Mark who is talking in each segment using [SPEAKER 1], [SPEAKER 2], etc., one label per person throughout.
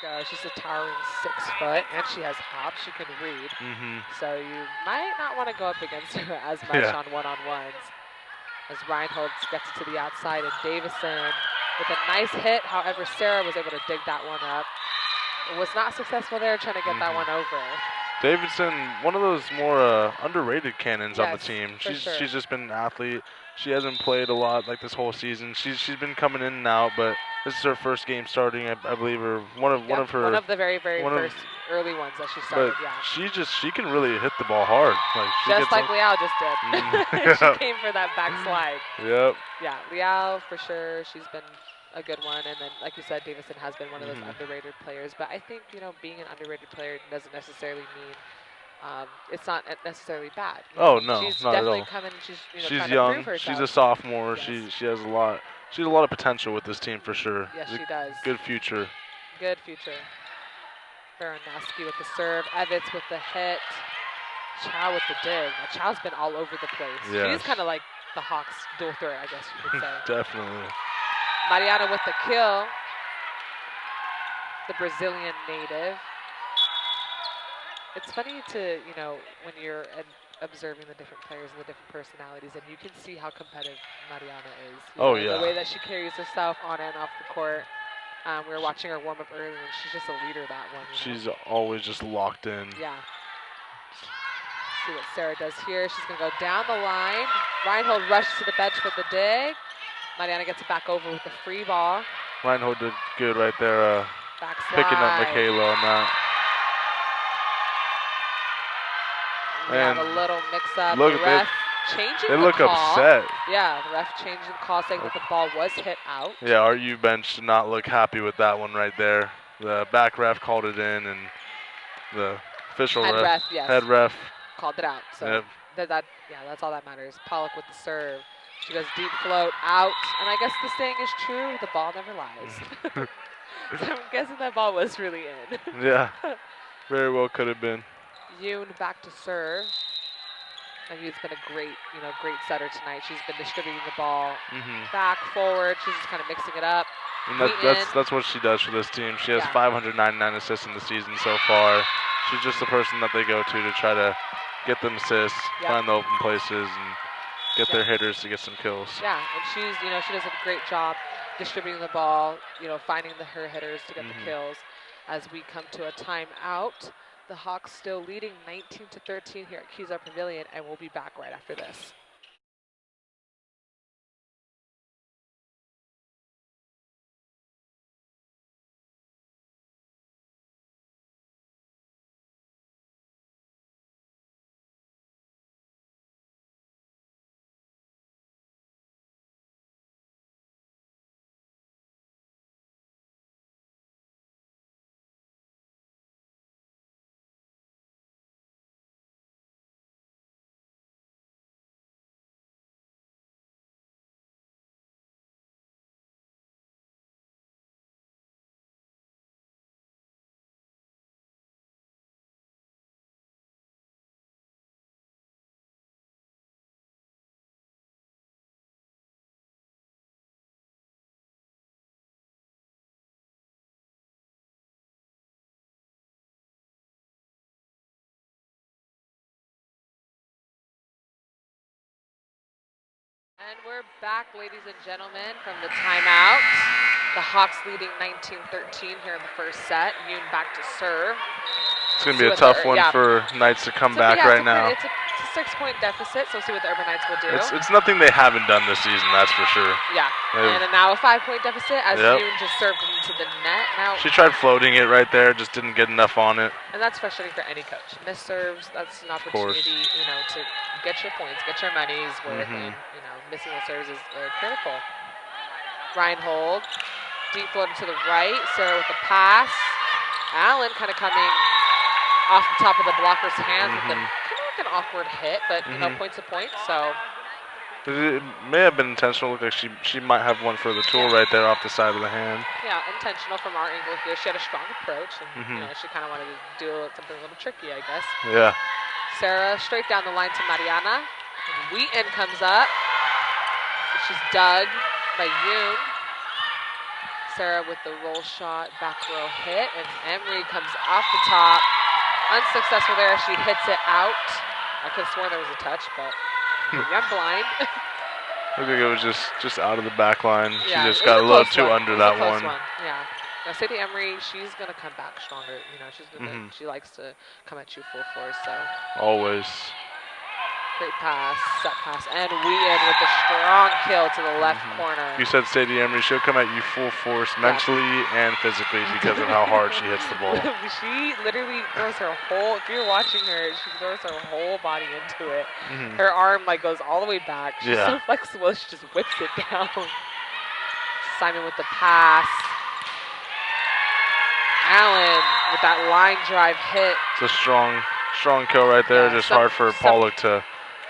[SPEAKER 1] go. She's a towering 6 foot, and she has hops. She can read. So you might not want to go up against her as much on one-on-ones. As Reinhold gets it to the outside, and Davison with a nice hit. However, Sarah was able to dig that one up. It was not successful there trying to get that one over.
[SPEAKER 2] Davidson, one of those more underrated cannons on the
[SPEAKER 1] Yes,
[SPEAKER 2] team.
[SPEAKER 1] for sure.
[SPEAKER 2] She's just been an athlete. She hasn't played a lot like this whole season. She's been coming in and out, but this is her first game starting, I believe, or one of her.
[SPEAKER 1] One of the very first early ones that she started.
[SPEAKER 2] But she can really hit the ball hard. Like
[SPEAKER 1] just like Liao just did. She came for that backslide.
[SPEAKER 2] Yep.
[SPEAKER 1] Yeah, Liao for sure. She's been a good one, and then like you said, Davison has been one of those underrated players. But I think being an underrated player doesn't necessarily mean it's not necessarily bad.
[SPEAKER 2] Oh no,
[SPEAKER 1] she's
[SPEAKER 2] not
[SPEAKER 1] definitely
[SPEAKER 2] at all.
[SPEAKER 1] coming. She's
[SPEAKER 2] she's
[SPEAKER 1] trying
[SPEAKER 2] young.
[SPEAKER 1] to prove herself.
[SPEAKER 2] She's a sophomore.
[SPEAKER 1] Yes.
[SPEAKER 2] She has a lot. She has a lot of potential with this team for sure.
[SPEAKER 1] Yes, she does.
[SPEAKER 2] Good future.
[SPEAKER 1] Good future. Baranowski with the serve. Evitz with the hit. Chow with the dig. Now, Chow's been all over the place.
[SPEAKER 2] Yes.
[SPEAKER 1] She's kind of like the Hawks dual threat, I guess you could say.
[SPEAKER 2] Definitely.
[SPEAKER 1] Mariana with the kill. The Brazilian native. It's funny to, when you're observing the different players and the different personalities, and you can see how competitive Mariana is. The way that she carries herself on and off the court. We were watching her warm up earlier, and she's just a leader, that one.
[SPEAKER 2] She's always just locked in.
[SPEAKER 1] Yeah. See what Sarah does here. She's going to go down the line. Reinhold rushes to the bench for the dig. Mariana gets it back over with the free ball.
[SPEAKER 2] Reinhold did good right there, picking up Michaela on that.
[SPEAKER 1] We have a little mix-up.
[SPEAKER 2] Look,
[SPEAKER 1] the ref changing the call.
[SPEAKER 2] They look upset.
[SPEAKER 1] Yeah, the ref changing the call, saying that the ball was hit out.
[SPEAKER 2] Yeah, ArtU bench did not look happy with that one right there. The back ref called it in, and the official head ref
[SPEAKER 1] called it out. So that's all that matters. Pollock with the serve. She goes deep float out, and I guess the saying is true: the ball never lies. So I'm guessing that ball was really in.
[SPEAKER 2] Yeah, very well could have been.
[SPEAKER 1] Yoon back to serve. And Yoon's been a great setter tonight. She's been distributing the ball back, forward. She's just kind of mixing it up.
[SPEAKER 2] And that's what she does for this team. She has 599 assists in the season so far. She's just the person that they go to try to get them assists, find the open places, and get their hitters to get some kills.
[SPEAKER 1] Yeah, and she's she does a great job distributing the ball, finding her hitters to get the kills. As we come to a timeout, the Hawks still leading 19-13 here at Kezar Pavilion, and we'll be back right after this. And we're back, ladies and gentlemen, from the timeout. The Hawks leading 19-13 here in the first set. Yoon back to serve.
[SPEAKER 2] It's going to be a tough one for Knights to come back right now.
[SPEAKER 1] It's a 6-point deficit, so we'll see what the Urban Knights will do.
[SPEAKER 2] It's nothing they haven't done this season, that's for sure.
[SPEAKER 1] Yeah, and now a 5-point deficit as Yoon just served into the net. Now
[SPEAKER 2] she tried floating it right there, just didn't get enough on it.
[SPEAKER 1] And that's frustrating for any coach. Missed serves, that's an opportunity, to get your points, get your monies worth, and missing the serves is critical. Reinhold, deep floater to the right. Sarah with the pass. Allen kind of coming off the top of the blocker's hands with an awkward hit, but point's a point. So
[SPEAKER 2] it may have been intentional. Looked like she might have one for the tool right there off the side of the hand.
[SPEAKER 1] Yeah, intentional from our angle here. She had a strong approach, and she kind of wanted to do something a little tricky, I guess.
[SPEAKER 2] Yeah.
[SPEAKER 1] Sarah straight down the line to Mariana. And Wheaton comes up. She's dug by Yoon. Sarah with the roll shot, back row hit, and Emery comes off the top. Unsuccessful there. She hits it out. I could have sworn there was a touch, but maybe I'm blind.
[SPEAKER 2] Looked like it was just out of the back line.
[SPEAKER 1] Yeah,
[SPEAKER 2] she just got a little too under that one.
[SPEAKER 1] Yeah. Now Sadie Emery, she's gonna come back stronger. You know, she's gonna. She likes to come at you full force. So
[SPEAKER 2] always.
[SPEAKER 1] Great pass, set pass, and Wheaton with a strong kill to the left corner.
[SPEAKER 2] You said Sadie Emery, she'll come at you full force mentally and physically because of how hard she hits the ball.
[SPEAKER 1] She literally throws her whole, if you're watching her, she throws her whole body into it. Her arm like goes all the way back. She's so flexible, she just whips it down. Simon with the pass. Allen with that line drive hit.
[SPEAKER 2] It's a strong kill right there. Just hard for Pollock to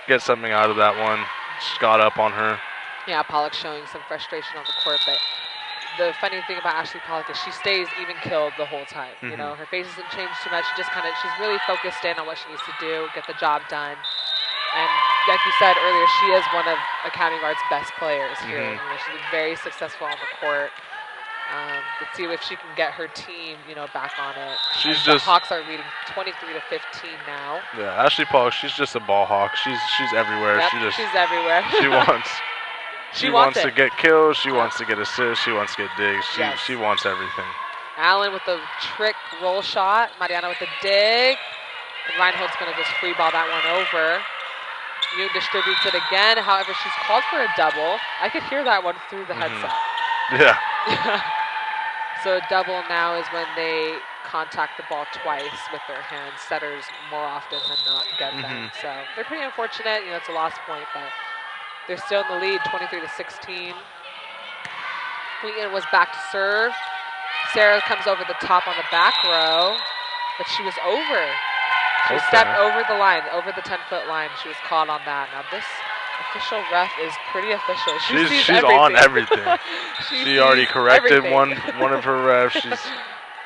[SPEAKER 2] get something out of that one. Just got up on her.
[SPEAKER 1] Yeah, Pollock showing some frustration on the court, but the funny thing about Ashley Pollock is she stays even killed the whole time. You know, her face doesn't change too much. She just she's really focused in on what she needs to do, get the job done. And like you said earlier, she is one of Academy Guard's best players here. You know, she's been very successful on the court. Let's see if she can get her team, you know, back on it. The Hawks are leading 23-15 now.
[SPEAKER 2] Yeah, Ashley Pollock, she's just a ball hawk. She's everywhere.
[SPEAKER 1] Yep, she's everywhere.
[SPEAKER 2] She wants to get kills. She wants to get assists. She wants to get digs. She wants everything.
[SPEAKER 1] Allen with the trick roll shot. Mariana with the dig. And Reinhold's going to just free ball that one over. Yoon distributes it again. However, she's called for a double. I could hear that one through the headset.
[SPEAKER 2] Yeah.
[SPEAKER 1] So a double now is when they contact the ball twice with their hands. Setters more often than not get them. So they're pretty unfortunate. You know, it's a lost point, but they're still in the lead, 23-16. Wheaton was back to serve. Sarah comes over the top on the back row, but she was over. She stepped over the line, over the 10-foot line. She was caught on that. Now this official ref is pretty official. She's
[SPEAKER 2] on everything. She already corrected one of her refs.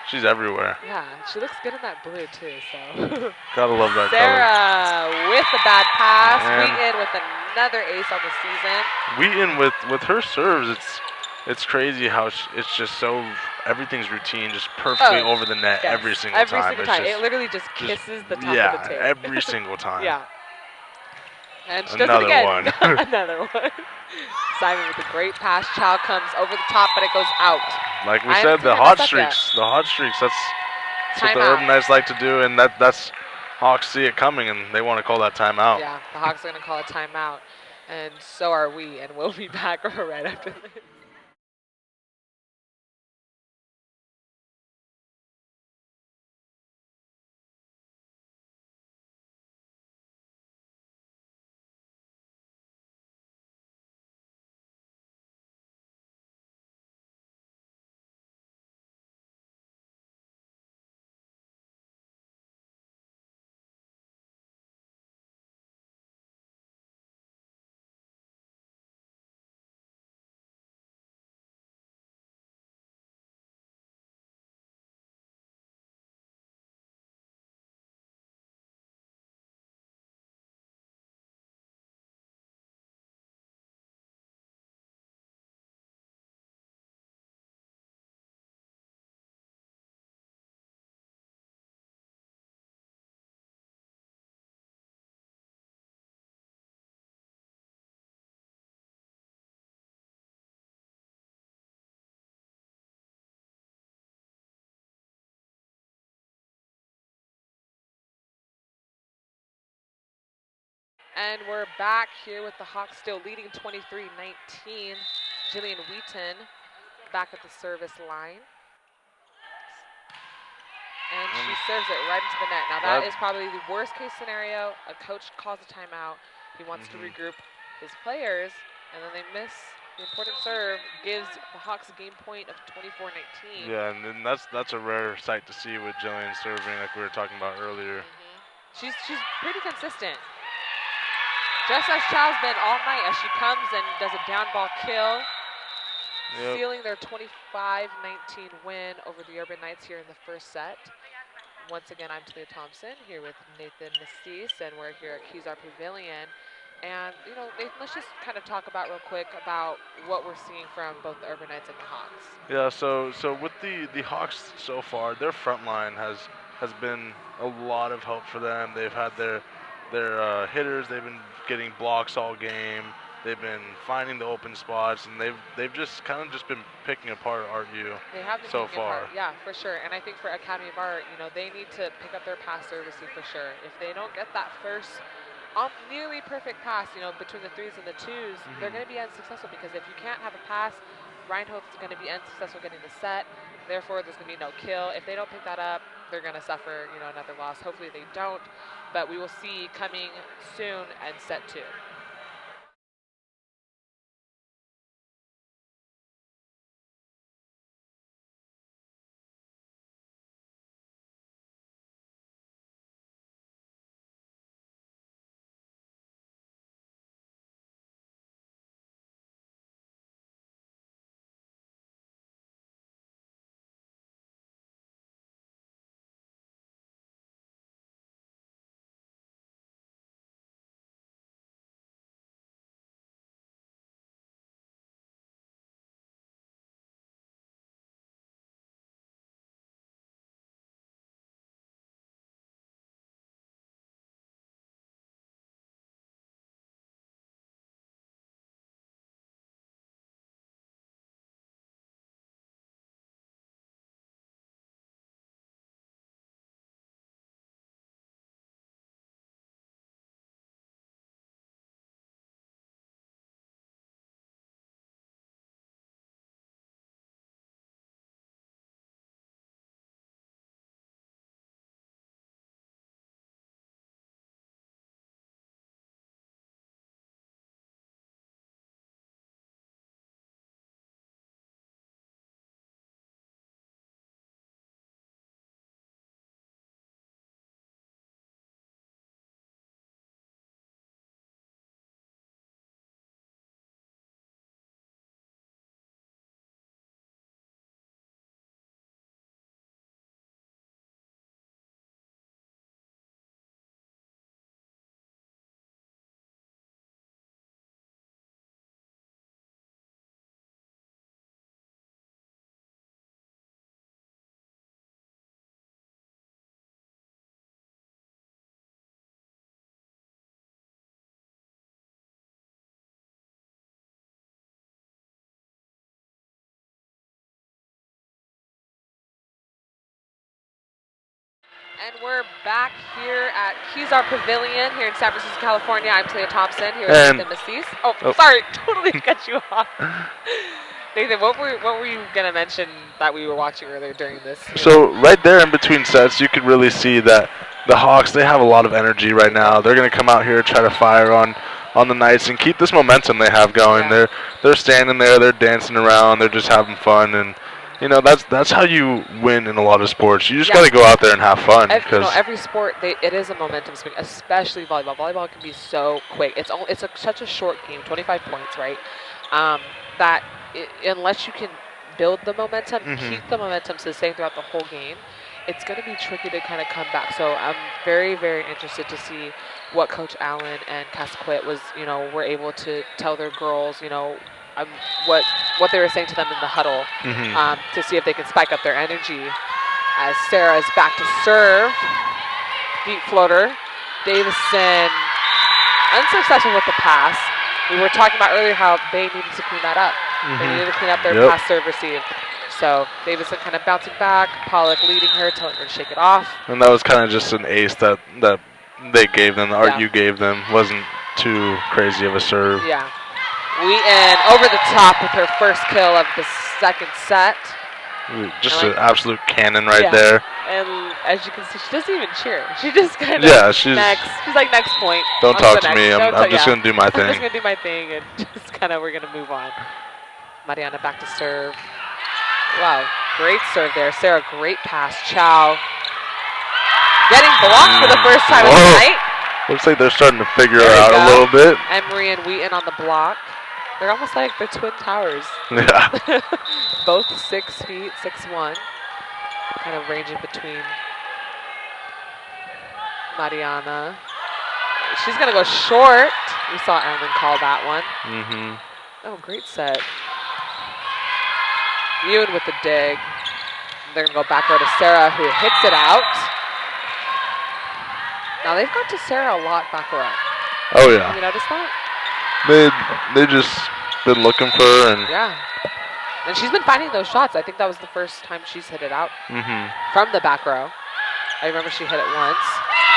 [SPEAKER 2] She's everywhere.
[SPEAKER 1] Yeah, she looks good in that blue too. So
[SPEAKER 2] gotta love that
[SPEAKER 1] Sarah with the bad pass. Wheaton with another ace on the season.
[SPEAKER 2] Wheaton with her serves, it's crazy how it's just so everything's routine, just perfectly over the net every single time.
[SPEAKER 1] It literally just kisses the top of the tape.
[SPEAKER 2] Every single time.
[SPEAKER 1] Yeah. And she does it again. Another one. Simon with a great pass. Chow comes over the top, but it goes out.
[SPEAKER 2] Like we said, the hot streaks. That's what the Urban Knights like to do, and that's Hawks see it coming, and they want to call that timeout.
[SPEAKER 1] Yeah, the Hawks are going to call a timeout, and so are we, and we'll be back right after this. And we're back here with the Hawks still leading 23-19. Jillian Wheaton back at the service line. And she serves it right into the net. Now that is probably the worst case scenario. A coach calls a timeout. He wants to regroup his players, and then they miss the important serve. Gives the Hawks a game point of 24-19.
[SPEAKER 2] Yeah, and then that's a rare sight to see with Jillian serving, like we were talking about earlier.
[SPEAKER 1] She's pretty consistent. Just as Chow's been all night, as she comes and does a down ball kill, sealing their 25-19 win over the Urban Knights here in the first set. Once again, I'm Talia Thompson here with Nathan Nassis, and we're here at Kezar Pavilion. And, you know, Nathan, let's just kind of talk about real quick about what we're seeing from both the Urban Knights and the Hawks.
[SPEAKER 2] Yeah, so with the Hawks so far, their front line has been a lot of help for them. They've had their hitters. They've been getting blocks all game. They've been finding the open spots, and they've just kind of just been picking apart ArtU
[SPEAKER 1] They have been
[SPEAKER 2] so
[SPEAKER 1] picking
[SPEAKER 2] far.
[SPEAKER 1] apart, yeah, for sure. And I think for Academy of Art, you know, they need to pick up their pass servicing for sure. If they don't get that first nearly perfect pass, you know, between the 3s and the 2s, they're going to be unsuccessful, because if you can't have a pass, Reinhold's going to be unsuccessful getting the set. Therefore, there's going to be no kill. If they don't pick that up, they're going to suffer, you know, another loss. Hopefully they don't, but we will see coming soon and set 2. And we're back here at Kezar Pavilion here in San Francisco, California. I'm Talia Thompson here with Nathan Massis. Oh, sorry, totally cut you off. Nathan, what were you gonna mention that we were watching earlier during this?
[SPEAKER 2] So right there in between sets, you could really see that the Hawks, they have a lot of energy right now. They're gonna come out here and try to fire on the Knights and keep this momentum they have going.
[SPEAKER 1] Yeah.
[SPEAKER 2] They're standing there, they're dancing around, they're just having fun, and you know that's how you win in a lot of sports. You just got to go out there and have fun.
[SPEAKER 1] You know, every sport it is a momentum swing, especially volleyball. Volleyball can be so quick. It's such a short game, 25 points, right? That unless you can build the momentum, keep the momentum sustained throughout the whole game, it's going to be tricky to kind of come back. So I'm very, very interested to see what Coach Allen and Casquet were able to tell their girls, you know, what they were saying to them in the huddle, to see if they can spike up their energy. As Sarah is back to serve, deep floater. Davison unsuccessful with the pass. We were talking about earlier how they needed to clean that up. They needed to clean up their pass serve receive. So Davison kind of bouncing back, Pollock leading her, telling her to shake it off.
[SPEAKER 2] And that was kind of just an ace that they gave them, the ArtU gave them. Wasn't too crazy of a serve.
[SPEAKER 1] Yeah. Wheaton over the top with her first kill of the second set.
[SPEAKER 2] Just an absolute cannon right there.
[SPEAKER 1] And as you can see, she doesn't even cheer. She just kind of she's like, next point.
[SPEAKER 2] Don't talk to me. I'm just going to do my thing.
[SPEAKER 1] I'm just going to do my thing, and just kind of we're going to move on. Mariana back to serve. Wow, great serve there. Sarah, great pass. Chow getting blocked for the first time of the night.
[SPEAKER 2] Looks like they're starting to figure her out a little bit.
[SPEAKER 1] Emery and Wheaton on the block. They're almost like they're twin towers.
[SPEAKER 2] Yeah.
[SPEAKER 1] Both 6 feet, 6'1". Kind of ranging between Mariana. She's going to go short. We saw Allen call that one.
[SPEAKER 2] Mm-hmm.
[SPEAKER 1] Oh, great set. Yoon with the dig. They're going to go back over to Sarah, who hits it out. Now, they've got to Sarah a lot back row.
[SPEAKER 2] Oh, yeah.
[SPEAKER 1] Have you noticed that?
[SPEAKER 2] They just been looking for her. And
[SPEAKER 1] yeah. And she's been finding those shots. I think that was the first time she's hit it out from the back row. I remember she hit it once.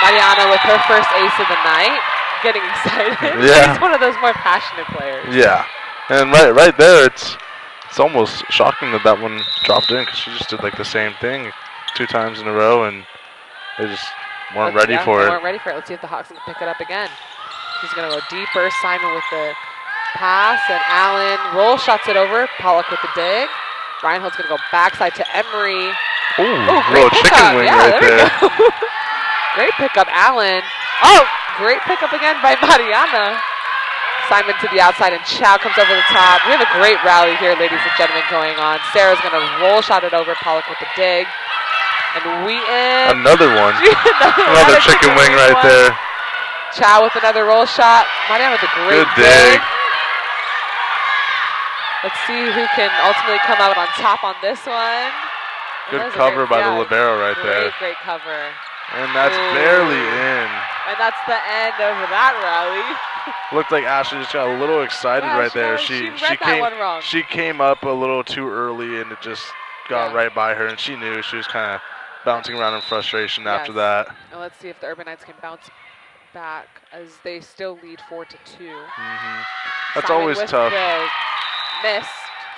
[SPEAKER 1] Mariana with her first ace of the night. Getting excited.
[SPEAKER 2] Yeah.
[SPEAKER 1] She's one of those more passionate players.
[SPEAKER 2] Yeah. And right there, it's almost shocking that that one dropped in because she just did like the same thing 2 times in a row, and they just weren't ready for it.
[SPEAKER 1] They weren't ready for it. Let's see if the Hawks can pick it up again. She's going to go deeper. Simon with the pass, and Allen roll shots it over. Pollock with the dig. Reinhold's going to go backside to Emery.
[SPEAKER 2] Ooh, little chicken wing right there.
[SPEAKER 1] Great pickup, Allen. Oh, great pickup again by Mariana. Simon to the outside, and Chow comes over the top. We have a great rally here, ladies and gentlemen, going on. Sarah's going to roll shot it over. Pollock with the dig. And we end.
[SPEAKER 2] Another one. Another chicken wing right there.
[SPEAKER 1] Chow with another roll shot. Mariana with a great
[SPEAKER 2] dig.
[SPEAKER 1] Let's see who can ultimately come out on top on this one.
[SPEAKER 2] Good cover by the libero right there.
[SPEAKER 1] Great cover.
[SPEAKER 2] And that's barely in.
[SPEAKER 1] And that's the end of that rally.
[SPEAKER 2] Looked like Ashley just got a little excited right there.
[SPEAKER 1] She read that one wrong.
[SPEAKER 2] She came up a little too early, and it just got right by her, and she knew. She was kind of bouncing around in frustration after that.
[SPEAKER 1] And let's see if the Urban Knights can bounce back as they still lead 4-2.
[SPEAKER 2] That's
[SPEAKER 1] Simon
[SPEAKER 2] always
[SPEAKER 1] with
[SPEAKER 2] tough.
[SPEAKER 1] The missed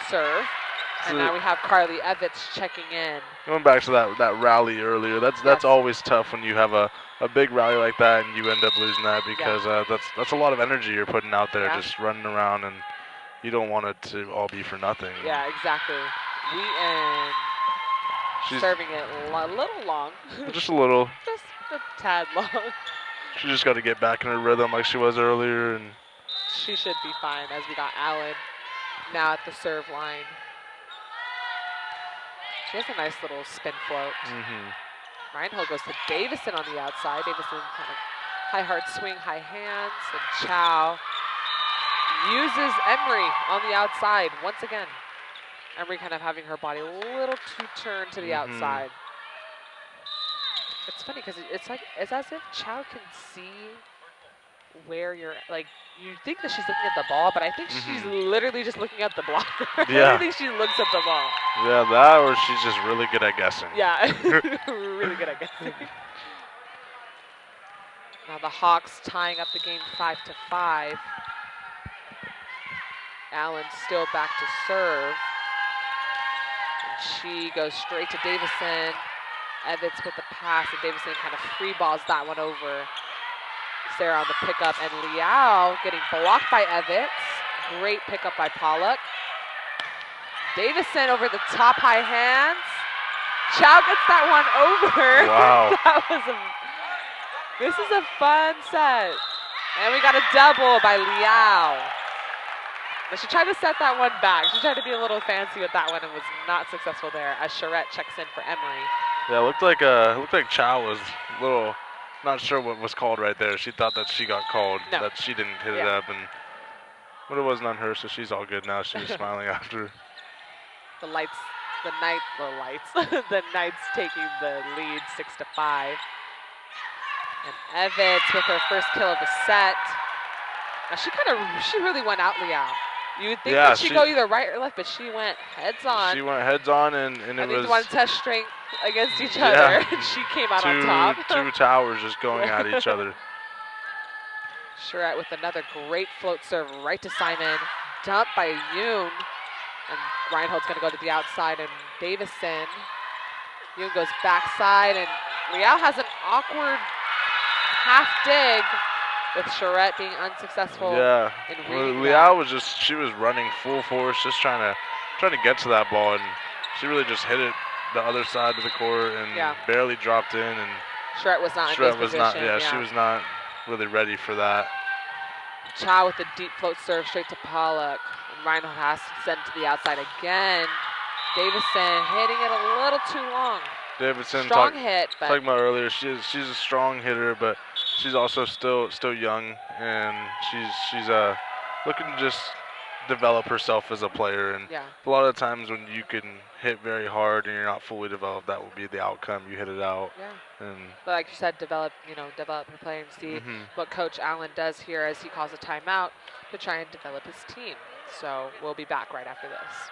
[SPEAKER 1] serve. And now we have Carly Evitz checking in.
[SPEAKER 2] Going back to that rally earlier, that's always tough when you have a big rally like that and you end up losing that because that's a lot of energy you're putting out there just running around, and you don't want it to all be for nothing.
[SPEAKER 1] Yeah, exactly. We end. She's serving it a little long.
[SPEAKER 2] Just a little.
[SPEAKER 1] Just a tad long.
[SPEAKER 2] She just got to get back in her rhythm like she was earlier, and
[SPEAKER 1] she should be fine as we got Allen now at the serve line. She has a nice little spin float. Reinhold goes to Davison on the outside. Davison kind of high heart swing, high hands, and Chow uses Emery on the outside once again. Emery kind of having her body a little too turned to the outside. It's funny because it's as if Chow can see where you're, like, you think that she's looking at the ball, but I think she's literally just looking at the blocker. I think she looks at the ball.
[SPEAKER 2] Yeah, that or she's just really good at guessing.
[SPEAKER 1] Yeah, really good at guessing. Now the Hawks tying up the game 5-5. Allen still back to serve. And she goes straight to Davison. Evitz with the pass, and Davison kind of free balls that one over. Sarah on the pickup, and Liao getting blocked by Evitz. Great pickup by Pollock. Davison over the top, high hands. Chow gets that one over.
[SPEAKER 2] Wow.
[SPEAKER 1] This is a fun set. And we got a double by Liao. But she tried to set that one back. She tried to be a little fancy with that one and was not successful there as Charette checks in for Emery.
[SPEAKER 2] Yeah, it looked like Chow was a little not sure what was called right there. She thought that she got called, that she didn't hit it up, but it wasn't on her, so she's all good now. She was smiling after.
[SPEAKER 1] The Knights taking the lead 6-5. And Evitz with her first kill of the set. Now she really went out Liao. You would think that she'd go either right or left, but she went heads on.
[SPEAKER 2] She went heads on, and it was.
[SPEAKER 1] These one test strength against each other, and she came out on top.
[SPEAKER 2] Two towers just going at each other.
[SPEAKER 1] Charette with another great float serve right to Simon. Dumped by Yoon. And Reinhold's going to go to the outside, and Davison. Yoon goes backside, and Liao has an awkward half dig with Charette being unsuccessful.
[SPEAKER 2] Yeah,
[SPEAKER 1] in
[SPEAKER 2] Liao was she was running full force, just trying to get to that ball, and she really just hit it the other side of the court and barely dropped in. And
[SPEAKER 1] Charette was not in this position.
[SPEAKER 2] She was not really ready for that.
[SPEAKER 1] Chow with the deep float serve straight to Pollock. And Reinhold has to send to the outside again. Davison hitting it a little too long.
[SPEAKER 2] Davison
[SPEAKER 1] strong hit, but
[SPEAKER 2] talking about earlier, she's a strong hitter, but she's also still young, and she's looking to just develop herself as a player. And a lot of times when you can hit very hard and you're not fully developed, that will be the outcome. You hit it out.
[SPEAKER 1] Yeah.
[SPEAKER 2] And
[SPEAKER 1] but like you said, develop her play and see what Coach Allen does here as he calls a timeout to try and develop his team. So we'll be back right after this.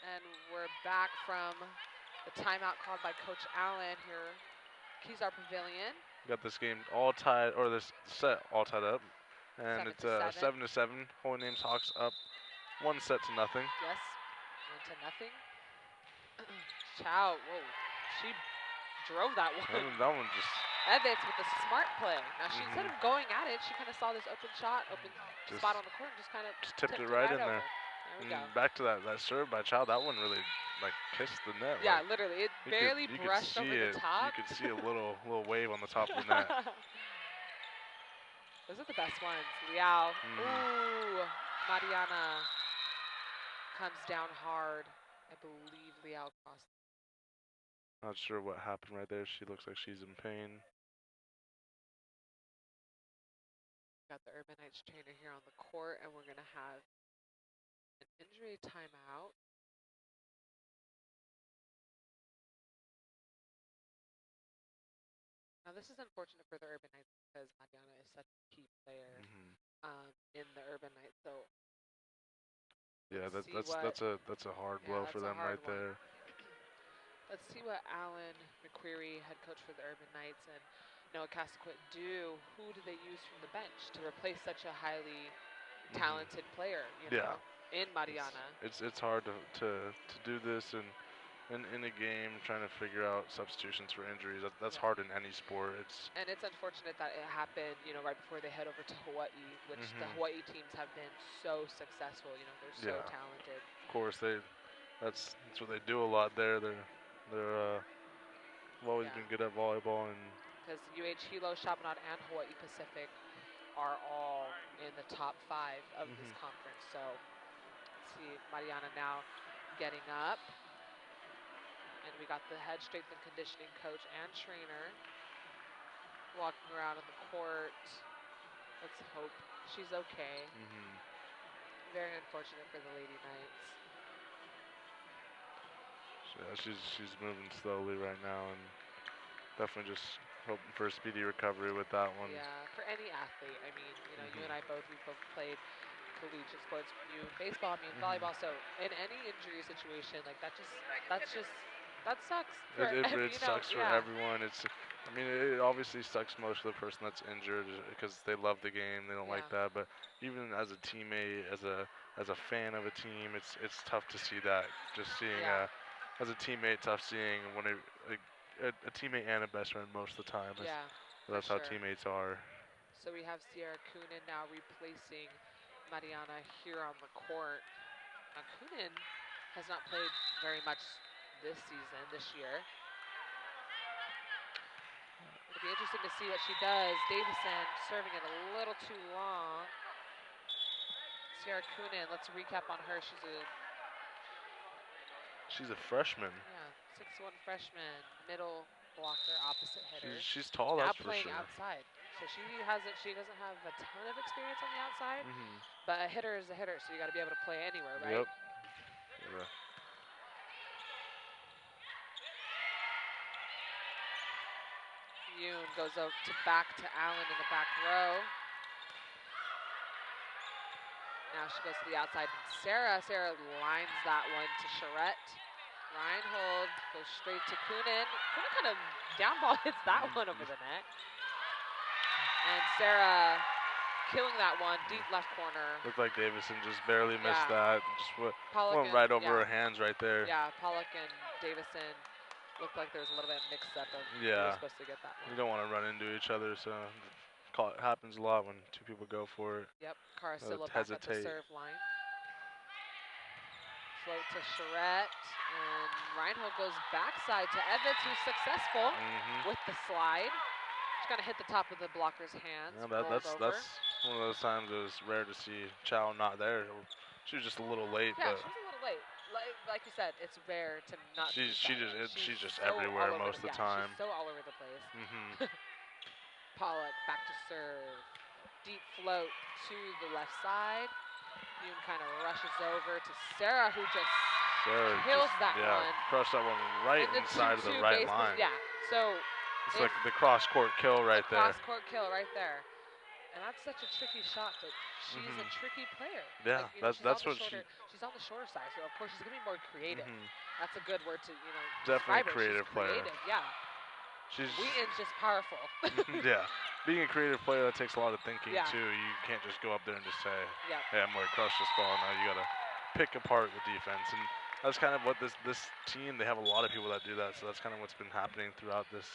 [SPEAKER 1] And we're back from the timeout called by Coach Allen here. Kezar Pavilion.
[SPEAKER 2] Got this game all tied, or this set all tied up. And it's 7-7. Holy Names Hawks up 1-0.
[SPEAKER 1] Yes, 1-0. Chow, whoa, she drove that one.
[SPEAKER 2] That one just.
[SPEAKER 1] Evans with a smart play. Now, she instead of going at it, she kind of saw this open shot, open spot on the court, and just kind of
[SPEAKER 2] tipped it right in
[SPEAKER 1] over.
[SPEAKER 2] there.
[SPEAKER 1] There we go.
[SPEAKER 2] Back to that serve by Chow. That one really kissed the net.
[SPEAKER 1] Yeah, literally, it barely brushed over the top.
[SPEAKER 2] You could see a little wave on the top of the net.
[SPEAKER 1] Those are the best ones. Liao. Ooh, Mariana comes down hard. I believe Liao crossed.
[SPEAKER 2] Not sure what happened right there. She looks like she's in pain.
[SPEAKER 1] Got the Urban Knights trainer here on the court, and we're going to have an injury timeout. Now, this is unfortunate for the Urban Knights because Mariana is such a key player in the Urban Knights. So
[SPEAKER 2] yeah, that's a hard blow for them right there.
[SPEAKER 1] Let's see what Alan McQuarrie, head coach for the Urban Knights, and Noah Casquet do. Who do they use from the bench to replace such a highly talented player? In Mariana.
[SPEAKER 2] It's hard to do this and in a game, trying to figure out substitutions for injuries. That's hard in any sport.
[SPEAKER 1] And it's unfortunate that it happened, right before they head over to Hawaii, which the Hawaii teams have been so successful. They're so talented.
[SPEAKER 2] Of course, that's what they do a lot there. They're always been good at volleyball, and
[SPEAKER 1] because UH Hilo, Chaminade, and Hawaii Pacific are all in the top 5 of this conference. So let's see Mariana now getting up. And we got the head strength and conditioning coach and trainer walking around on the court. Let's hope she's okay. Very unfortunate for the Lady Knights.
[SPEAKER 2] Yeah, she's moving slowly right now, and definitely just hoping for a speedy recovery with that one.
[SPEAKER 1] Yeah, for any athlete. I mean, you and I both played collegiate sports. You in baseball, me in volleyball. So in any injury situation, that sucks.
[SPEAKER 2] It sucks for everyone. It obviously sucks most for the person that's injured because they love the game, they don't like that. But even as a teammate, as a fan of a team, it's tough to see that. Just seeing as a teammate, tough seeing when a teammate and a best friend most of the time. That's how teammates are.
[SPEAKER 1] So we have Sierra Kunin now replacing Mariana here on the court. Now Kunin has not played very much this year. It'll be interesting to see what she does. Davison serving it a little too long. Sierra Kunin, let's recap on her.
[SPEAKER 2] She's a freshman.
[SPEAKER 1] Yeah, 6'1" freshman, middle blocker, opposite hitter.
[SPEAKER 2] She's tall,
[SPEAKER 1] now
[SPEAKER 2] that's for
[SPEAKER 1] playing
[SPEAKER 2] sure.
[SPEAKER 1] outside. So she doesn't have a ton of experience on the outside, but a hitter is a hitter, so you got to be able to play anywhere, right?
[SPEAKER 2] Yep. Yeah.
[SPEAKER 1] Yoon goes back to Allen in the back row. Now she goes to the outside, and Sarah lines that one to Charette. Reinhold goes straight to Kunin. Kunin kind of down ball hits that one over the net. And Sarah killing that one, deep left corner.
[SPEAKER 2] Looked like Davison just barely missed that. Just went right over her hands right there.
[SPEAKER 1] Yeah, Pollock and Davison looked like there was a little bit of mix-up of who was supposed to get that one.
[SPEAKER 2] You don't want to run into each other, so it happens a lot when two people go for it.
[SPEAKER 1] Yep, Caracillo back at the serve line. Float to Charette, and Reinhold goes backside to Evans, who's successful with the slide. She's going to hit the top of the blocker's hands.
[SPEAKER 2] Yeah, that's one of those times it was rare to see Chow not there. She was just a little late.
[SPEAKER 1] Yeah,
[SPEAKER 2] but
[SPEAKER 1] she was a little late. Like you said, it's rare to not. She's
[SPEAKER 2] just
[SPEAKER 1] so
[SPEAKER 2] everywhere most of the time.
[SPEAKER 1] She's so all over the place. Pollock back to serve. Deep float to the left side. Yoon kind of rushes over to Sarah, who just kills that one.
[SPEAKER 2] Crushed that one right inside of the right line.
[SPEAKER 1] Yeah, so
[SPEAKER 2] it's like the cross-court kill right there.
[SPEAKER 1] Cross-court kill right there. And that's such a tricky shot, but she's a tricky player.
[SPEAKER 2] Yeah,
[SPEAKER 1] like,
[SPEAKER 2] that's what
[SPEAKER 1] she's on the shorter side, so of course she's gonna be more creative. That's a good word to
[SPEAKER 2] definitely a creative player.
[SPEAKER 1] Yeah. Wheaton's just powerful.
[SPEAKER 2] Yeah, being a creative player, that takes a lot of thinking too. You can't just go up there and just say, "Hey, I'm gonna crush this ball." No, you gotta pick apart the defense, and that's kind of what this team. They have a lot of people that do that, so that's kind of what's been happening throughout this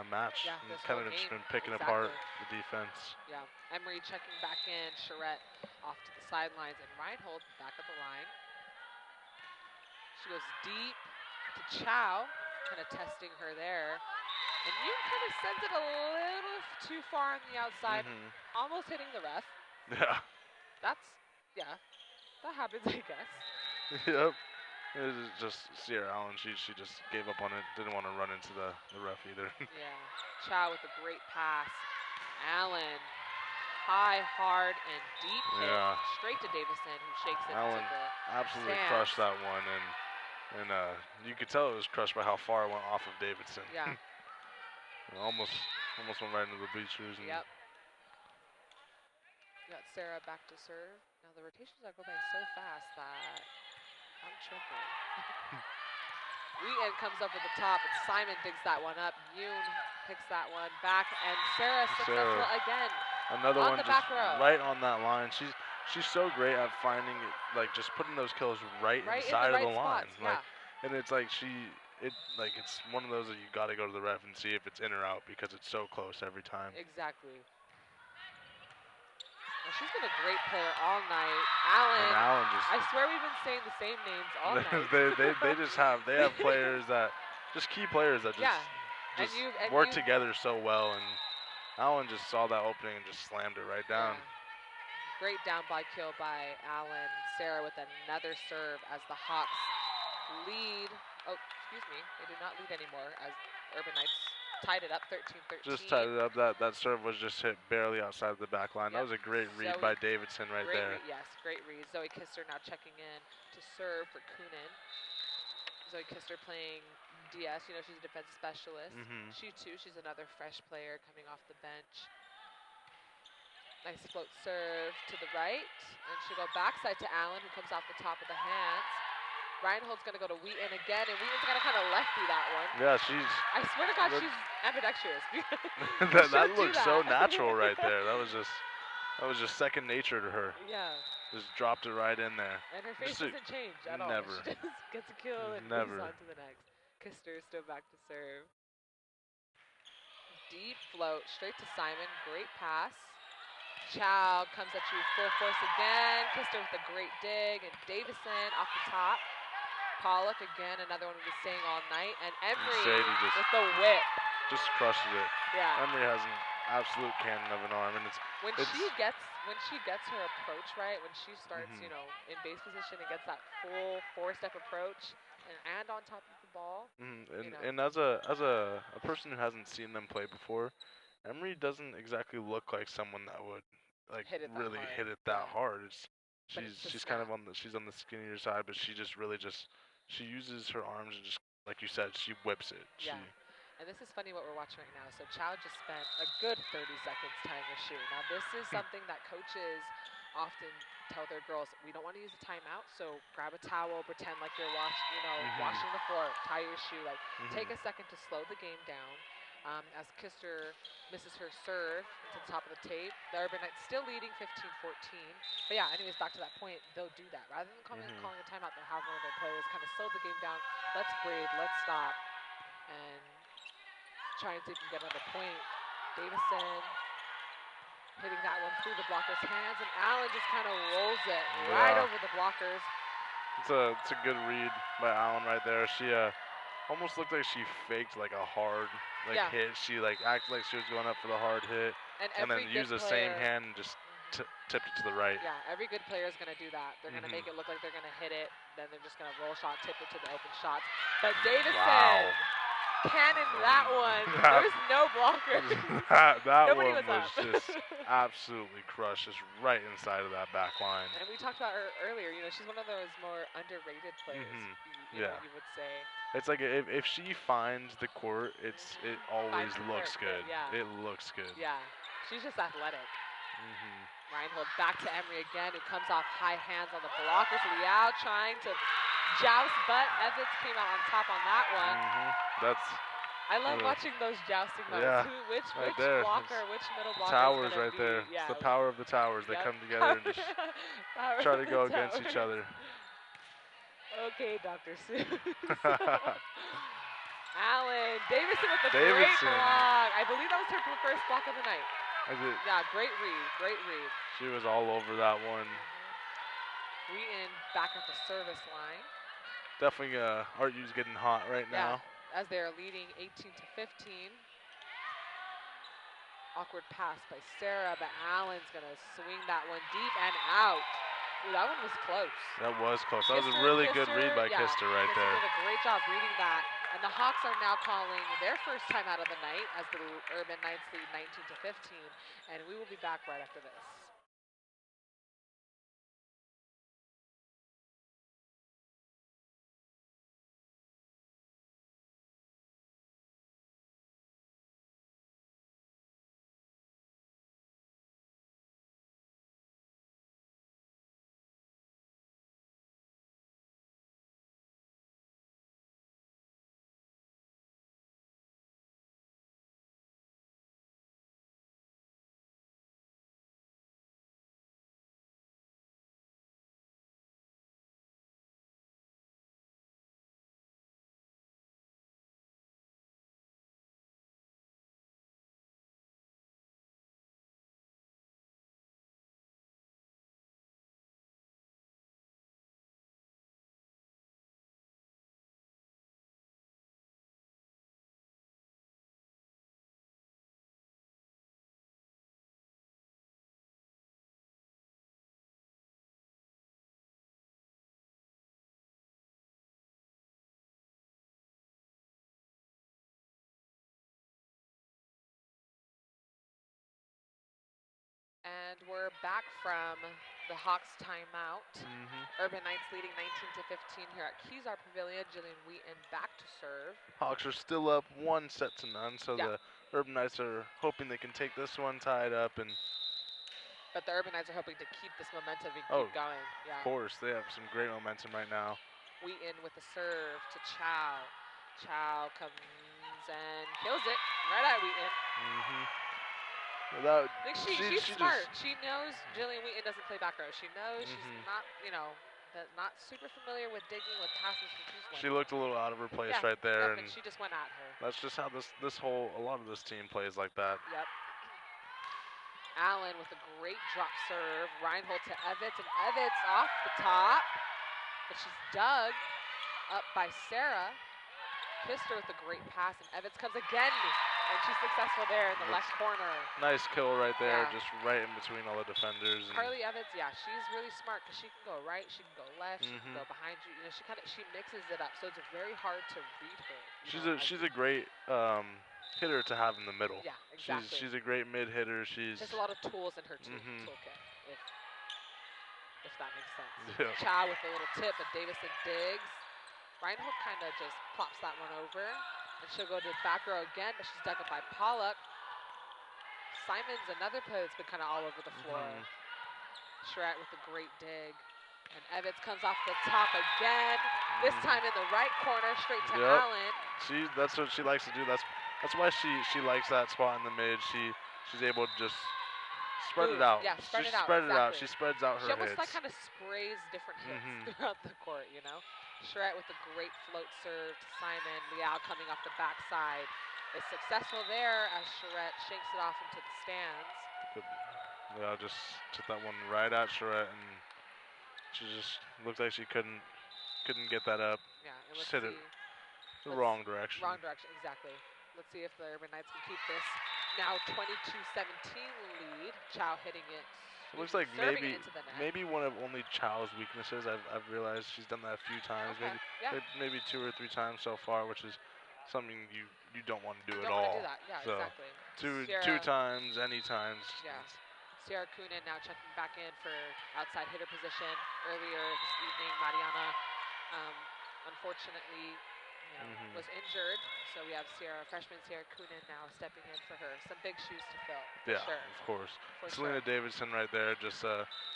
[SPEAKER 2] match.
[SPEAKER 1] Yeah, this
[SPEAKER 2] kind of just been picking apart the defense.
[SPEAKER 1] Yeah, Emery checking back in, Charette off to the sidelines, and Reinhold back at the line. She goes deep to Chow, kind of testing her there. And Yoon kind of sends it a little too far on the outside, almost hitting the ref.
[SPEAKER 2] Yeah.
[SPEAKER 1] That happens, I guess.
[SPEAKER 2] Yep. It was just Sierra Allen. She just gave up on it. Didn't want to run into the ref either.
[SPEAKER 1] Yeah. Chow with a great pass. Allen, high, hard, and deep hit straight to Davison, who shakes it
[SPEAKER 2] Allen
[SPEAKER 1] into the
[SPEAKER 2] absolutely
[SPEAKER 1] stands.
[SPEAKER 2] crushed that one, and you could tell it was crushed by how far it went off of Davidson.
[SPEAKER 1] Yeah.
[SPEAKER 2] almost went right into the bleachers. And
[SPEAKER 1] yep. Got Sarah back to serve. Now the rotations are going by so fast that I'm tripping. Wheaton comes up with the top, and Simon digs that one up. Yoon picks that one back, and Sarah successful again.
[SPEAKER 2] Another
[SPEAKER 1] on
[SPEAKER 2] one
[SPEAKER 1] the
[SPEAKER 2] just
[SPEAKER 1] back row.
[SPEAKER 2] right on that line. She's so great at finding it, like just putting those kills right inside of the line.
[SPEAKER 1] Spots,
[SPEAKER 2] and it's like it's one of those that you got to go to the ref and see if it's in or out because it's so close every time.
[SPEAKER 1] Exactly. Well, she's been a great player all night. Allen
[SPEAKER 2] just,
[SPEAKER 1] I swear we've been saying the same names all night.
[SPEAKER 2] they have players that just key players that just work together so well, and Allen just saw that opening and just slammed it right down.
[SPEAKER 1] Yeah. Great down by kill by Allen. Sarah with another serve as the Hawks lead. Oh, excuse me. They do not lead anymore as Urban Knights tied it up 13-13.
[SPEAKER 2] Just tied it up. That serve was just hit barely outside of the back line. That was a great read by Davidson right there.
[SPEAKER 1] Yes, great read. Zoe Kister now checking in to serve for Kunin. Zoe Kister playing DS. She's a defensive specialist. She too, she's another fresh player coming off the bench. Nice float serve to the right. And she'll go backside to Allen, who comes off the top of the hands. Reinhold's going to go to Wheaton again, and Wheaton's going to kind of lefty that one.
[SPEAKER 2] Yeah,
[SPEAKER 1] I swear to God, she's ambidextrous.
[SPEAKER 2] that looked so natural right there. That was just second nature to her.
[SPEAKER 1] Yeah.
[SPEAKER 2] Just dropped it right in there.
[SPEAKER 1] And her face doesn't change at all.
[SPEAKER 2] Never.
[SPEAKER 1] She just gets a kill and moves on to the next. Kister still back to serve. Deep float straight to Simon. Great pass. Chow comes at you full force again. Kister with a great dig, and Davison off the top. Pollock again, another one we've been saying all night, and Emery with the whip.
[SPEAKER 2] Just crushes it.
[SPEAKER 1] Yeah.
[SPEAKER 2] Emery has an absolute cannon of an arm, and
[SPEAKER 1] when she gets her approach right, when she starts, in base position and gets that full four-step approach, and on top of the ball.
[SPEAKER 2] And as a person who hasn't seen them play before, Emery doesn't exactly look like someone that would hit it that hard. She's kind of on the skinnier side, but she uses her arms and just like you said, she whips it.
[SPEAKER 1] Yeah. And this is funny what we're watching right now. So Chow just spent a good 30 seconds tying her shoe. Now this is something that coaches often tell their girls, we don't want to use a timeout, so grab a towel, pretend like you're washing the floor, tie your shoe, like take a second to slow the game down. As Kister misses her serve to the top of the tape, the Urban Knights still leading 15-14. But yeah, anyways, back to that point, they'll do that. Rather than calling a timeout, they'll have one of their players kind of slow the game down. Let's breathe, let's stop, and try and see if we can get another point. Davison hitting that one through the blocker's hands, and Allen just kind of rolls it right over the blockers.
[SPEAKER 2] It's a good read by Allen right there. She almost looked like she faked like a hard hit. She acted like she was going up for the hard hit, and then used the same hand and just tipped it to the right.
[SPEAKER 1] Yeah, every good player is going to do that. They're going to make it look like they're going to hit it, then they're just going to roll shot, tip it to the open shots. But Davison cannon that one. There was no blocker.
[SPEAKER 2] that
[SPEAKER 1] Nobody
[SPEAKER 2] one was just
[SPEAKER 1] up.
[SPEAKER 2] absolutely crushed, just right inside of that back line.
[SPEAKER 1] And we talked about her earlier. She's one of those more underrated players. You would say.
[SPEAKER 2] It's like if she finds the court, it always looks good.
[SPEAKER 1] Yeah.
[SPEAKER 2] It looks good.
[SPEAKER 1] Yeah, she's just athletic. Reinhold back to Emery again, who comes off high hands on the blockers. Liao trying to joust, but Evans came out on top on that one. I love watching those jousting moments.
[SPEAKER 2] Yeah,
[SPEAKER 1] Which blocker, which middle blocker?
[SPEAKER 2] Towers right there. Yeah, it's the power of the towers. They come together and just try to go against each other.
[SPEAKER 1] Okay, Dr. Seuss. Allen, Davison with the great block. I believe that was her first block of the night. Yeah, great read.
[SPEAKER 2] She was all over that one.
[SPEAKER 1] Wheaton back at the service line.
[SPEAKER 2] Definitely ArtU's getting hot right now.
[SPEAKER 1] As they're leading 18-15. Awkward pass by Sarah, but Allen's going to swing that one deep and out. Ooh, that one was close.
[SPEAKER 2] That was close. That was a really good read by Kister right there.
[SPEAKER 1] Did a great job reading that. And the Hawks are now calling their first time out of the night as the Urban Knights lead 19-15. And we will be back right after this. And we're back from the Hawks timeout. Urban Knights leading 19-15 here at Kezar Pavilion. Jillian Wheaton back to serve.
[SPEAKER 2] Hawks are still up 1-0, so the Urban Knights are hoping they can take this one tied up.
[SPEAKER 1] But the Urban Knights are hoping to keep this momentum and keep going. Yeah.
[SPEAKER 2] Of course, they have some great momentum right now.
[SPEAKER 1] Wheaton with the serve to Chow. Chow comes and kills it right at Wheaton. She's smart. She knows Jillian Wheaton doesn't play back row. She knows she's not, not super familiar with digging with passes.
[SPEAKER 2] She looked a little out of her place right there,
[SPEAKER 1] and she just went at her.
[SPEAKER 2] That's just how a lot of this team plays like that.
[SPEAKER 1] Yep. Allen with a great drop serve. Reinhold to Evitz, and Evitz off the top, but she's dug up by Sarah. Kister with a great pass, and Evitz comes again. And she's successful there in the left corner.
[SPEAKER 2] Nice kill right there, just right in between all the defenders.
[SPEAKER 1] Carly Evans, she's really smart because she can go right, she can go left, she can go behind you. She mixes it up, so it's very hard to read her.
[SPEAKER 2] She's a great hitter to have in the middle.
[SPEAKER 1] Yeah, exactly.
[SPEAKER 2] She's a great mid hitter. She has
[SPEAKER 1] a lot of tools in her toolkit, if that makes sense.
[SPEAKER 2] Yeah.
[SPEAKER 1] Chow with a little tip, but Davison digs. Reinhold kind of just pops that one over. And she'll go to the back row again, but she's dug up by Pollock. Simon's another player that's been kind of all over the floor. Charette with a great dig. And Evans comes off the top again. This time in the right corner, straight to Allen.
[SPEAKER 2] That's what she likes to do. That's why she likes that spot in the mid. She's able to just spread it out.
[SPEAKER 1] Yeah, spread it out.
[SPEAKER 2] Spread it out. She spreads out her hits.
[SPEAKER 1] She almost like kind of sprays different hits throughout the court, you know. Charette with a great float serve to Simon. Liao coming off the backside is successful there as Charette shakes it off into the stands.
[SPEAKER 2] Liao just took that one right at Charette, and she just looked like she couldn't get that up.
[SPEAKER 1] Yeah, and
[SPEAKER 2] just hit it the wrong direction.
[SPEAKER 1] Wrong direction, exactly. Let's see if the Urban Knights can keep this now 22-17 lead. Chow hitting it.
[SPEAKER 2] It looks like maybe one of only Chow's weaknesses. I've realized she's done that a few times, maybe 2 or 3 times so far, which is something you don't want to do at all.
[SPEAKER 1] Do that. Yeah,
[SPEAKER 2] so
[SPEAKER 1] exactly.
[SPEAKER 2] Two times, any times.
[SPEAKER 1] Yeah. Sierra Kunin now checking back in for outside hitter position. Earlier this evening, Mariana, unfortunately, was injured. So we have freshman Sierra Kunin now stepping in for her. Some big shoes to fill.
[SPEAKER 2] Sure. Of course. Selena Davidson right there, just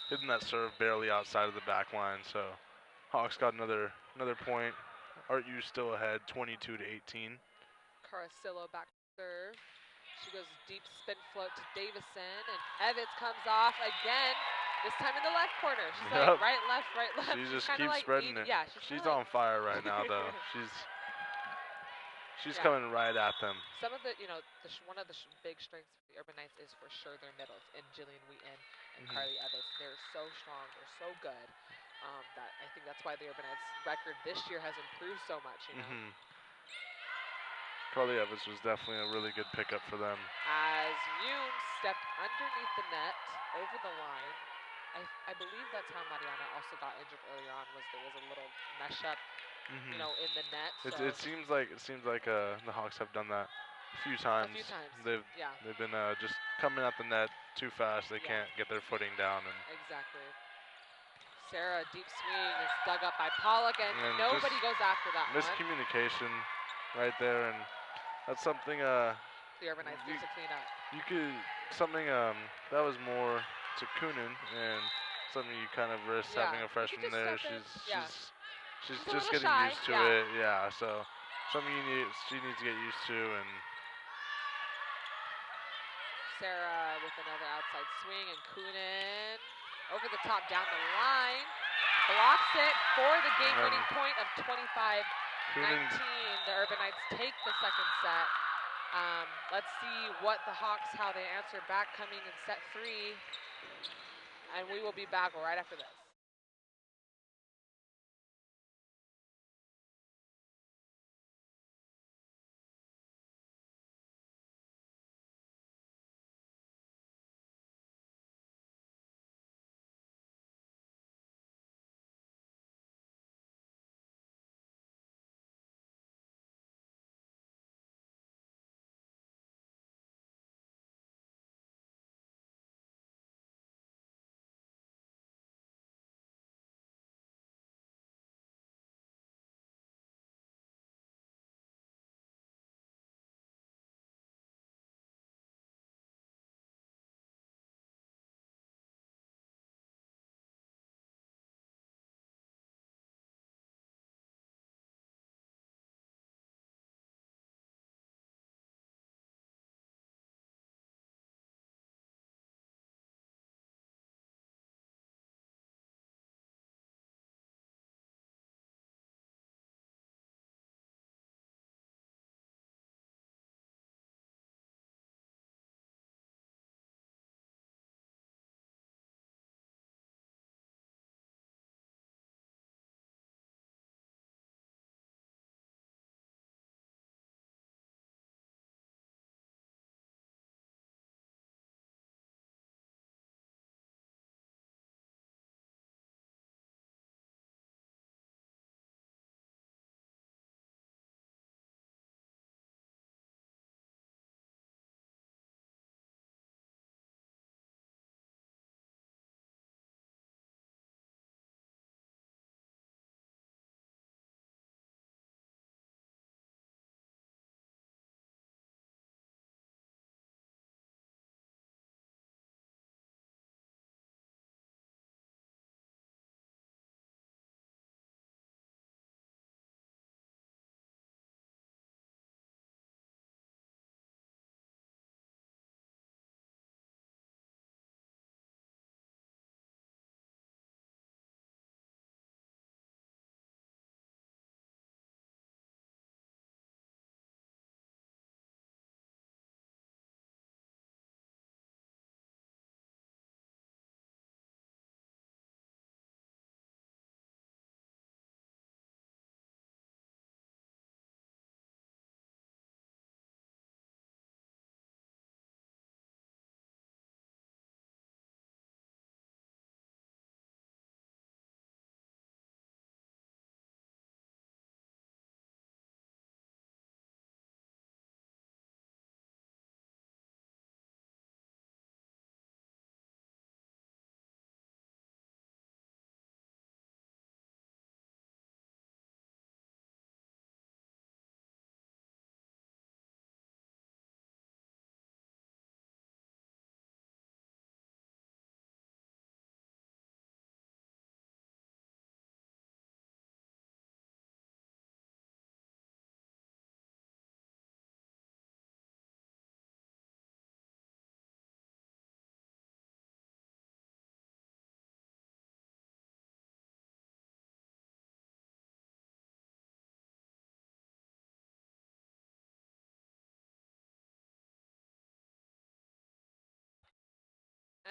[SPEAKER 2] hitting that serve barely outside of the back line. So Hawks got another point. ArtU still ahead, 22-18.
[SPEAKER 1] Carasillo back to serve. She goes deep spin float to Davison, and Evans comes off again. This time in the left corner. She's like right, left.
[SPEAKER 2] She just keeps spreading it.
[SPEAKER 1] Yeah,
[SPEAKER 2] she's on fire right now, though. She's coming right at them.
[SPEAKER 1] Some of the, one of the big strengths for the Urban Knights is for sure their middles, and Jillian Wheaton and Carly Evans. They're so strong. They're so good. That I think that's why the Urban Knights record this year has improved so much.
[SPEAKER 2] Carly Evans was definitely a really good pickup for them.
[SPEAKER 1] As Yoon stepped underneath the net, over the line. I believe that's how Mariana also got injured earlier on. There was a little mesh up, in the net. So.
[SPEAKER 2] It seems like the Hawks have done that a few times. They've been just coming at the net too fast. They can't get their footing down.
[SPEAKER 1] Exactly. Sarah, deep swing is dug up by Pollock, and nobody goes after that
[SPEAKER 2] miscommunication right there, and that's something
[SPEAKER 1] the Urban Knights need to clean up.
[SPEAKER 2] That was more to Kunin, and something you kind of risk having a freshman there. She's just getting used to it. Yeah, so something she needs to get used to. And
[SPEAKER 1] Sarah with another outside swing, and Kunin over the top down the line, blocks it for the game-winning point of 25-19. The Urban Knights take the second set. Let's see how they answer back coming in set 3. And we will be back right after this.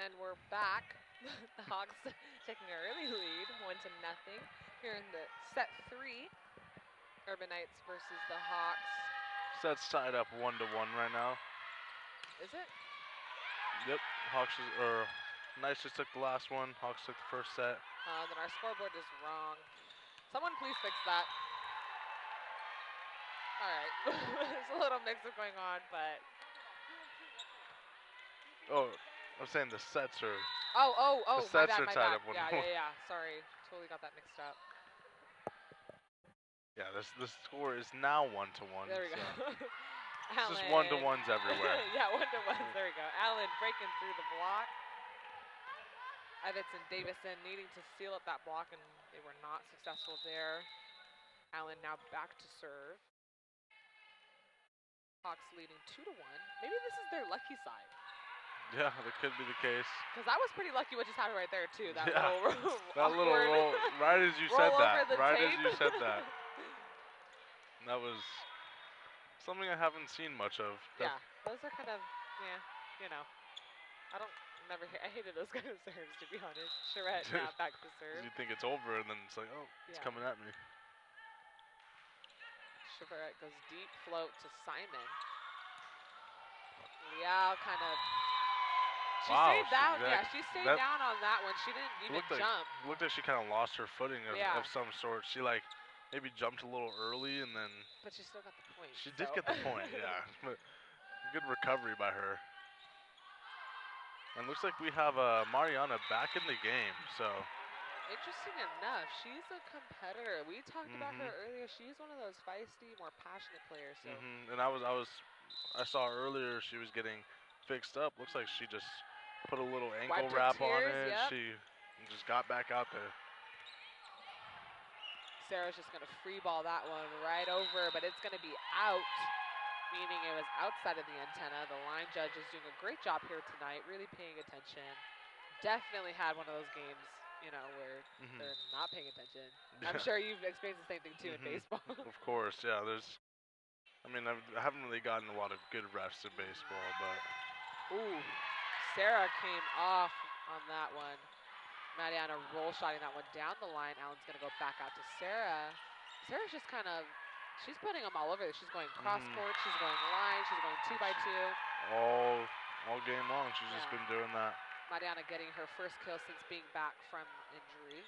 [SPEAKER 1] And we're back. The Hawks taking an early lead, 1-0 here in the set 3. Urban Knights versus the Hawks.
[SPEAKER 2] Set's tied up 1-1 right now.
[SPEAKER 1] Is it?
[SPEAKER 2] Yep. Knights just took the last one. Hawks took the first set.
[SPEAKER 1] Then our scoreboard is wrong. Someone please fix that. All right. There's a little mix-up going on, but.
[SPEAKER 2] Oh, I'm saying the sets are.
[SPEAKER 1] Oh,
[SPEAKER 2] the sets
[SPEAKER 1] my
[SPEAKER 2] are
[SPEAKER 1] bad,
[SPEAKER 2] tied up 1-1.
[SPEAKER 1] Yeah. Sorry, totally got that mixed up.
[SPEAKER 2] Yeah, the score is now 1-1.
[SPEAKER 1] There we go.
[SPEAKER 2] It's just 1-1s everywhere.
[SPEAKER 1] Yeah, 1-1s. There we go. Allen breaking through the block. Evans and Davison needing to seal up that block, and they were not successful there. Allen now back to serve. Hawks leading 2-1. Maybe this is their lucky side.
[SPEAKER 2] Yeah, that could be the case.
[SPEAKER 1] Because that was pretty lucky what just happened right there, too. That
[SPEAKER 2] yeah.
[SPEAKER 1] little
[SPEAKER 2] that little roll, right as you said that. Right as you said that. And that was something I haven't seen much of.
[SPEAKER 1] Yeah, those are kind of, you know. I hated those kind of serves, to be honest. Charette now back to serve.
[SPEAKER 2] You think it's over, and then it's like, oh, it's coming at me.
[SPEAKER 1] Charette goes deep float to Simon. Liao kind of. She stayed down. She stayed down on that one. She didn't even jump.
[SPEAKER 2] It looked like she kind of lost her footing of some sort. She maybe jumped a little early and then.
[SPEAKER 1] But she still got the point.
[SPEAKER 2] She did get the point, yeah. But good recovery by her. And looks like we have Mariana back in the game. So.
[SPEAKER 1] Interesting enough, she's a competitor. We talked about her earlier. She's one of those feisty, more passionate players. So.
[SPEAKER 2] And I saw earlier she was getting fixed up. Looks like she just put a little ankle wrap on it. Yep. She just got back out there.
[SPEAKER 1] Sarah's just going to free ball that one right over, but it's going to be out, meaning it was outside of the antenna. The line judge is doing a great job here tonight, really paying attention. Definitely had one of those games, where they're not paying attention. I'm sure you've experienced the same thing too in baseball.
[SPEAKER 2] Of course, yeah. I haven't really gotten a lot of good refs in baseball, but.
[SPEAKER 1] Ooh, Sarah came off on that one. Mariana roll shotting that one down the line. Allen's going to go back out to Sarah. Sarah's just she's putting them all over. She's going cross court. She's going line. She's going 2x2.
[SPEAKER 2] All game long, she's just been doing that.
[SPEAKER 1] Mariana getting her first kill since being back from injury.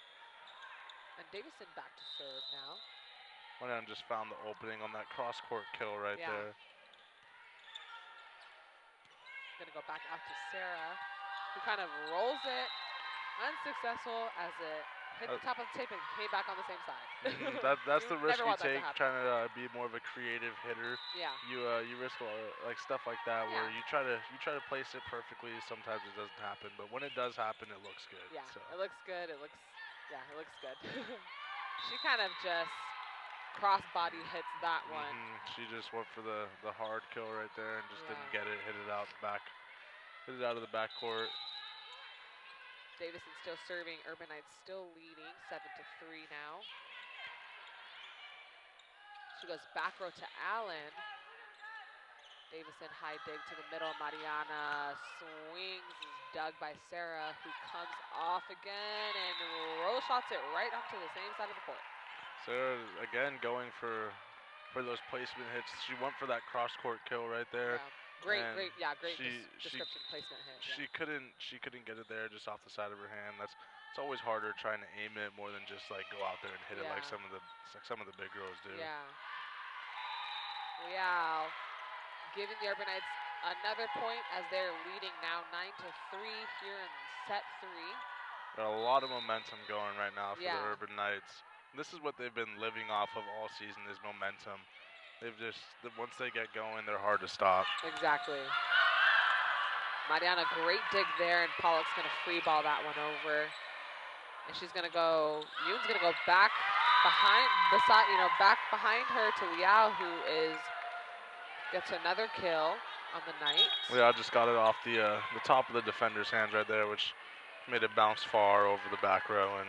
[SPEAKER 1] And Davison back to serve now.
[SPEAKER 2] Mariana just found the opening on that cross court kill right there.
[SPEAKER 1] Gonna go back out to Sarah, who kind of rolls it, unsuccessful as it hit the top of the tape and came back on the same side.
[SPEAKER 2] That's the risk you take, trying to be more of a creative hitter.
[SPEAKER 1] Yeah.
[SPEAKER 2] You risk stuff like that where you try to place it perfectly. Sometimes it doesn't happen, but when it does happen, it looks good.
[SPEAKER 1] Yeah, so. It looks good. It looks good. She kind of just cross-body hits that one.
[SPEAKER 2] She just went for the hard kill right there and just didn't get it. Hit it out of the backcourt.
[SPEAKER 1] Davison still serving. Urban Knights still leading 7-3 now. She goes back row to Allen. Davison high dig to the middle. Mariana swings, is dug by Sarah, who comes off again and roll shots it right onto the same side of the court.
[SPEAKER 2] Sarah again going for those placement hits. She went for that cross court kill right there.
[SPEAKER 1] Yeah. Great description, placement hit.
[SPEAKER 2] She couldn't get it there just off the side of her hand. It's always harder trying to aim it more than just go out there and hit it like some of the big girls do.
[SPEAKER 1] Yeah. Liao giving the Urban Knights another point as they're leading now 9-3 here in set 3.
[SPEAKER 2] Got a lot of momentum going right now for the Urban Knights. This is what they've been living off of all season, is momentum. Once they get going, they're hard to stop.
[SPEAKER 1] Exactly. Mariana, great dig there, and Pollock's going to free ball that one over. And she's going to go, Yoon's going to go back behind her to Liao, who gets another kill on the night.
[SPEAKER 2] Liao just got it off the top of the defender's hands right there, which made it bounce far over the back row, and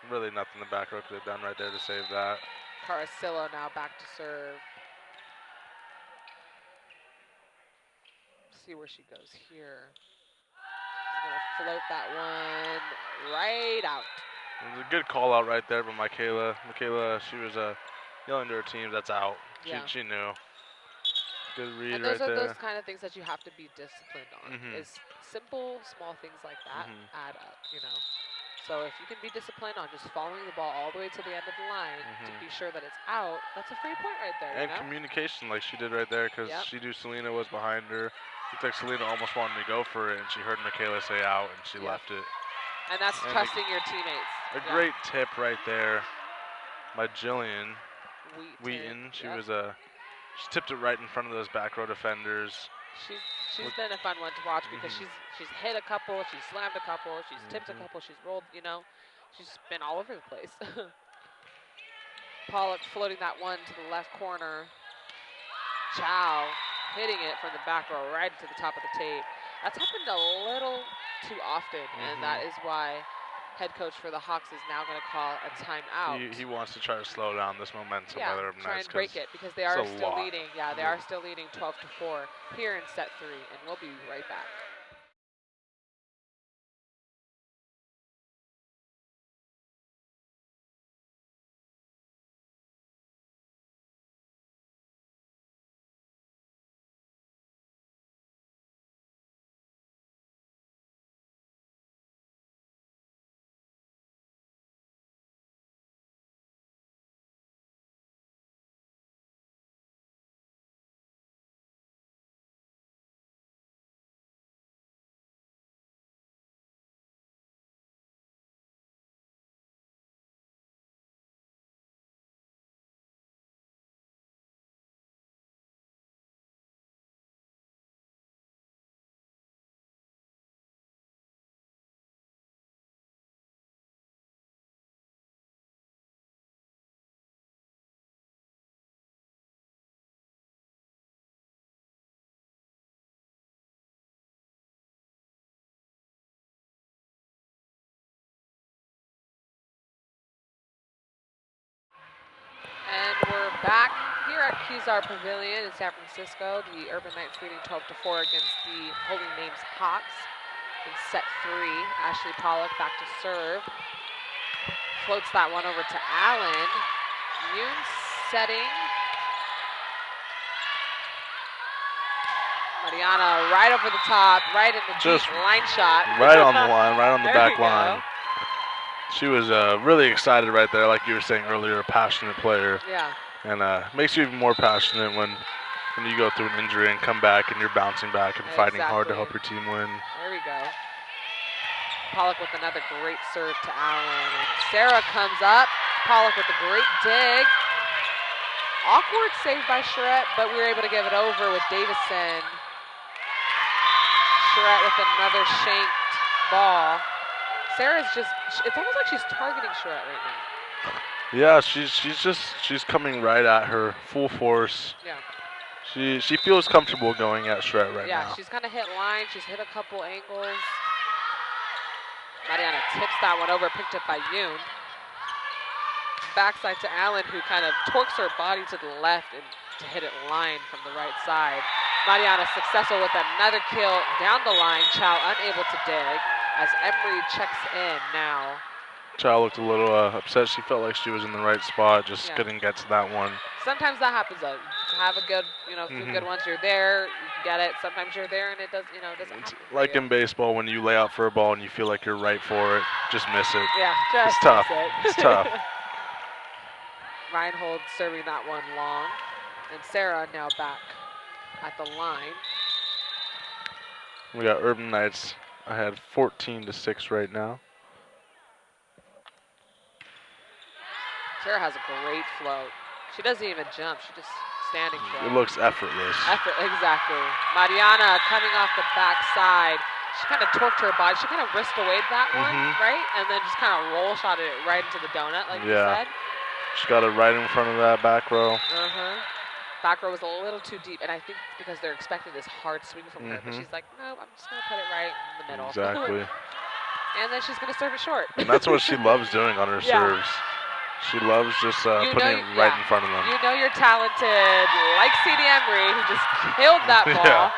[SPEAKER 2] really nothing the back row could have done right there to save that.
[SPEAKER 1] Carasillo now back to serve. See where she goes here. She's going to float that one right out.
[SPEAKER 2] It was a good call out right there, but Michaela, she was yelling to her team, "That's out." She knew. Good read
[SPEAKER 1] and those
[SPEAKER 2] right
[SPEAKER 1] are
[SPEAKER 2] there.
[SPEAKER 1] those kind of things that you have to be disciplined on. Is simple, small things like that add up, you know. So if you can be disciplined on just following the ball all the way to the end of the line to be sure that it's out, that's a free point right there.
[SPEAKER 2] And communication, like she did right there, because she knew Selena was behind her. Looked like Selena almost wanted to go for it, and she heard Michaela say out, and she left it.
[SPEAKER 1] And that's trusting your teammates.
[SPEAKER 2] A great tip right there by Jillian Wheaton. She was she tipped it right in front of those back row defenders.
[SPEAKER 1] She's been a fun one to watch because she's hit a couple, she's slammed a couple, she's tipped a couple, she's rolled, you know. She's been all over the place. Pollock floating that one to the left corner. Chow hitting it from the back row right into the top of the tape. That's happened a little too often, and that is why head coach for the Hawks is now going to call a timeout.
[SPEAKER 2] He wants to try to slow down this momentum.
[SPEAKER 1] Yeah, try and break it because they are still leading. Yeah, they are still leading 12-4 here in set 3, and we'll be right back. And we're back here at Kezar Pavilion in San Francisco. The Urban Knights leading 12-4 against the Holy Names Hawks in set 3. Ashley Pollock back to serve. Floats that one over to Allen. Yoon setting. Mariana right over the top, right in the deep line shot.
[SPEAKER 2] Right on the line, right on the back line. She was really excited right there, like you were saying earlier, a passionate player.
[SPEAKER 1] Yeah.
[SPEAKER 2] And makes you even more passionate when you go through an injury and come back and you're bouncing back and fighting hard to help your team win.
[SPEAKER 1] There we go. Pollock with another great serve to Allen. And Sarah comes up. Pollock with a great dig. Awkward save by Charette, but we were able to give it over with Davison. Charette with another shanked ball. Sarah's just, it's almost like she's targeting Charette right now.
[SPEAKER 2] Yeah, she's coming right at her, full force.
[SPEAKER 1] Yeah.
[SPEAKER 2] She feels comfortable going at Charette right now.
[SPEAKER 1] Yeah, she's kind of hit line. She's hit a couple angles. Mariana tips that one over, picked up by Yoon. Backside to Allen, who kind of torques her body to the left and to hit it line from the right side. Mariana successful with another kill down the line. Chow unable to dig as Emery checks in now.
[SPEAKER 2] Chow looked a little upset. She felt like she was in the right spot, just couldn't get to that one.
[SPEAKER 1] Sometimes that happens though. You have a good, few good ones. You're there, you can get it. Sometimes you're there and it does, doesn't happen.
[SPEAKER 2] Like in baseball, when you lay out for a ball and you feel like you're right for it, just miss it.
[SPEAKER 1] Yeah,
[SPEAKER 2] it's tough. It's tough.
[SPEAKER 1] Reinhold serving that one long, and Sarah now back at the line.
[SPEAKER 2] We got Urban Knights ahead 14-6 right now.
[SPEAKER 1] Sarah has a great float. She doesn't even jump. She just standing float.
[SPEAKER 2] It looks effortless.
[SPEAKER 1] Exactly. Mariana coming off the backside. She kind of torqued her body. She kind of wrist away that one, right? And then just kind of roll shotted it right into the donut, like you said.
[SPEAKER 2] She got it right in front of that back row.
[SPEAKER 1] Back row was a little too deep, and I think because they're expecting this hard swing from her, but she's like, no, I'm just going to put it right in the middle.
[SPEAKER 2] Exactly.
[SPEAKER 1] And then she's going to serve it short.
[SPEAKER 2] And that's what she loves doing on her serves. She loves just putting it right in front of them.
[SPEAKER 1] You know you're talented, like C.D. Emery, who just killed that ball.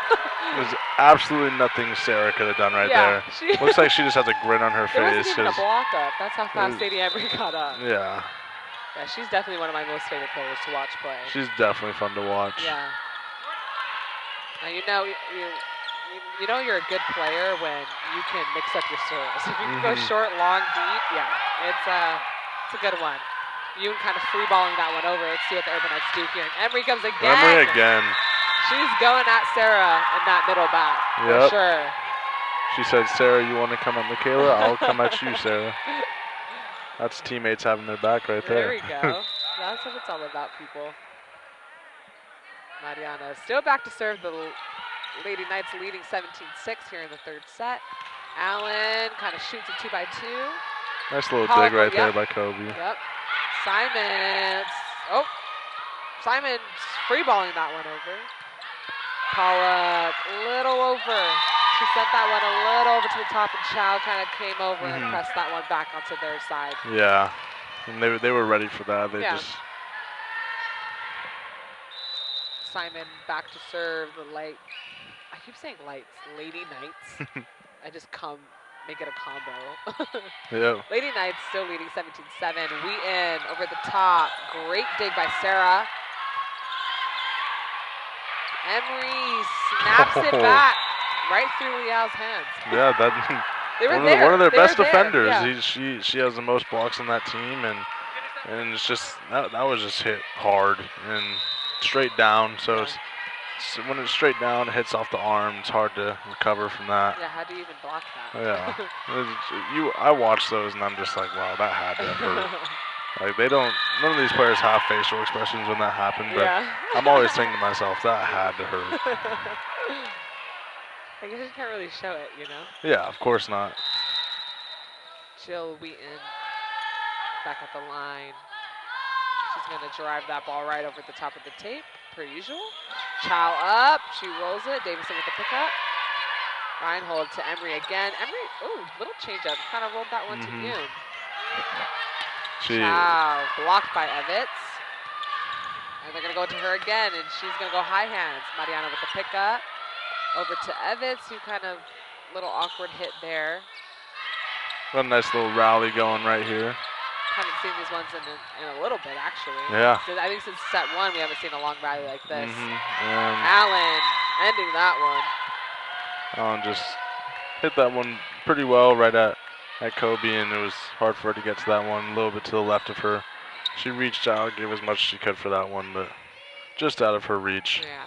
[SPEAKER 2] There's absolutely nothing Sarah could have done right there. Looks like she just has a grin on her face.
[SPEAKER 1] There wasn't even a block up. That's how fast Sadie Embry got up.
[SPEAKER 2] Yeah.
[SPEAKER 1] Yeah, she's definitely one of my most favorite players to watch play.
[SPEAKER 2] She's definitely fun to watch.
[SPEAKER 1] Yeah. Now you know you're a good player when you can mix up your serves. If you can go short, long, deep, yeah, it's a good one. You kind of free balling that one over. Let's see what the Urbanites do here. And Embry comes again.
[SPEAKER 2] Embry again.
[SPEAKER 1] She's going at Sarah in that middle back for sure.
[SPEAKER 2] She said, "Sarah, you want to come at Michaela? I'll come at you, Sarah." That's teammates having their back right there.
[SPEAKER 1] There we go. That's what it's all about, people. Mariana still back to serve. The Lady Knights leading 17-6 here in the third set. Allen kind of shoots a 2x2.
[SPEAKER 2] Nice little dig right there by Kobe.
[SPEAKER 1] Yep. Simon's free balling that one over. Pollock, little over. She sent that one a little over to the top, and Chow kind of came over and pressed that one back onto their side.
[SPEAKER 2] Yeah, and they were ready for that. They just.
[SPEAKER 1] Simon back to serve the light. I keep saying lights, Lady Knights. I just make it a combo.
[SPEAKER 2] Yeah.
[SPEAKER 1] Lady Knights still leading 17-7. We in over the top. Great dig by Sarah. Emery snaps it back right through Liao's hands.
[SPEAKER 2] Yeah,
[SPEAKER 1] they were
[SPEAKER 2] one of their best defenders.
[SPEAKER 1] Yeah.
[SPEAKER 2] She has the most blocks on that team, and it's just that was just hit hard and straight down. So when it's straight down, it hits off the arm. It's hard to recover from that.
[SPEAKER 1] Yeah, how do you even block that?
[SPEAKER 2] Yeah, I watch those and I'm just like, wow, that had to hurt. Like none of these players have facial expressions when that happened, but I'm always thinking to myself, that had to hurt.
[SPEAKER 1] I guess you can't really show it, you know?
[SPEAKER 2] Yeah, of course not.
[SPEAKER 1] Jill Wheaton back at the line. She's going to drive that ball right over the top of the tape, per usual. Chow up, she rolls it. Davison with the pickup. Reinhold to Emery again. Emery, ooh, little change up. Kind of rolled that one to Yoon. Chow blocked by Evitz. And they're going to go to her again, and she's going to go high hands. Mariana with the pickup. Over to Evitz, who kind of little awkward hit there.
[SPEAKER 2] Got a nice little rally going right here.
[SPEAKER 1] Haven't seen these ones in a little bit, actually.
[SPEAKER 2] Yeah.
[SPEAKER 1] I think since set one, we haven't seen a long rally like this. Allen ending that one.
[SPEAKER 2] Allen just hit that one pretty well right at Kobe, and it was hard for her to get to that one. A little bit to the left of her. She reached out, gave as much as she could for that one, but just out of her reach.
[SPEAKER 1] Yeah.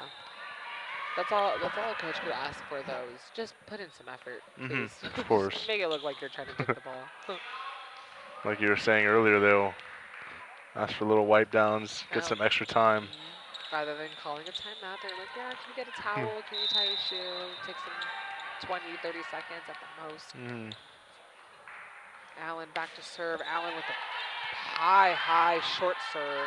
[SPEAKER 1] That's all a coach could ask for, though, is just put in some effort, please.
[SPEAKER 2] Of course.
[SPEAKER 1] Make it look like you're trying to take the ball.
[SPEAKER 2] Like you were saying earlier, they'll ask for little wipe downs, get some extra time.
[SPEAKER 1] Rather than calling a timeout, they're like, yeah, can you get a towel? Can you tie your shoe? Take some 20, 30 seconds at the most. Allen back to serve. Allen with a high short serve.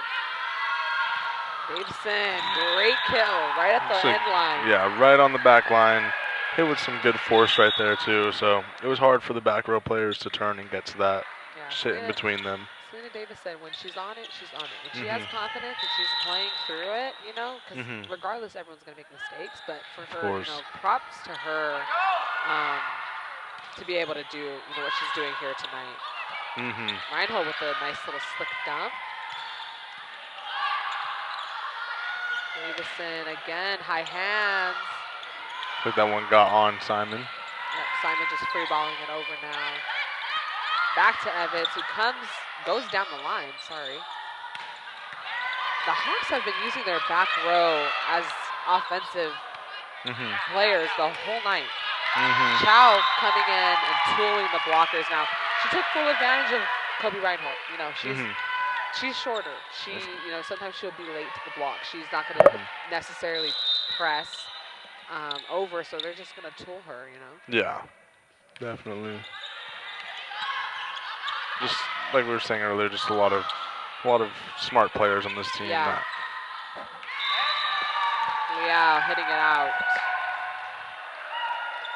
[SPEAKER 1] Davison, great kill right at the end line.
[SPEAKER 2] Yeah, right on the back line. Hit with some good force right there, too. So it was hard for the back row players to turn and get to that. Just hit in between them.
[SPEAKER 1] Selena Davis said, when she's on it, she's on it. When she has confidence and she's playing through it, you know, because regardless, everyone's going to make mistakes. But for her, you know, props to her to be able to do, you know, what she's doing here tonight. Reinhold with a nice little slick dump. Davison again, high hands.
[SPEAKER 2] I think that one got on Simon.
[SPEAKER 1] Yep, Simon just free balling it over now. Back to Evitz, who goes down the line, sorry. The Hawks have been using their back row as offensive players the whole night. Chow coming in and tooling the blockers. Now, she took full advantage of Kobe Reinhold. You know, she's shorter. She, you know, sometimes she'll be late to the block. She's not going to necessarily press over, so they're just going to tool her, you know?
[SPEAKER 2] Yeah, definitely. Just like we were saying earlier, just a lot of smart players on this team.
[SPEAKER 1] Yeah. Yeah, hitting it out.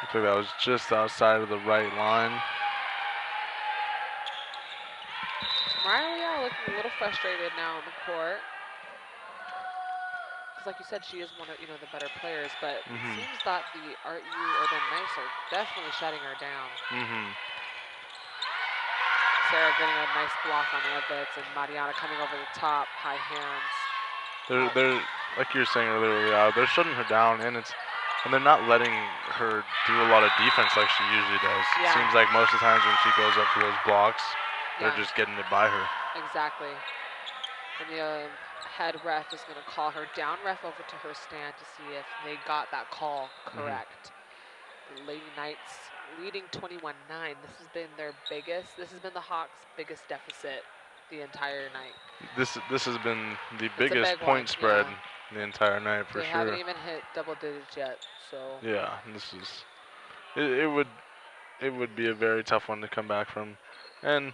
[SPEAKER 2] I think that was just outside of the right line.
[SPEAKER 1] Riley looking a little frustrated now on the court. because like you said, she is one of the better players, but it seems that the ArtU Urban Knights are definitely shutting her down. Sarah getting a nice block on Evans, and Mariana coming over the top, high hands.
[SPEAKER 2] They're like you were saying earlier, they're shutting her down, and they're not letting her do a lot of defense like she usually does.
[SPEAKER 1] Yeah.
[SPEAKER 2] It seems like most of the times when she goes up for those blocks, they're just getting it by her.
[SPEAKER 1] Exactly. And the head ref is going to call her down ref over to her stand to see if they got that call correct. The Lady Knights leading 21-9. This has been the Hawks' biggest deficit the entire night.
[SPEAKER 2] This has been the biggest point spread the entire night for sure.
[SPEAKER 1] They haven't even hit double digits yet, so.
[SPEAKER 2] Yeah, this is. It would be a very tough one to come back from, and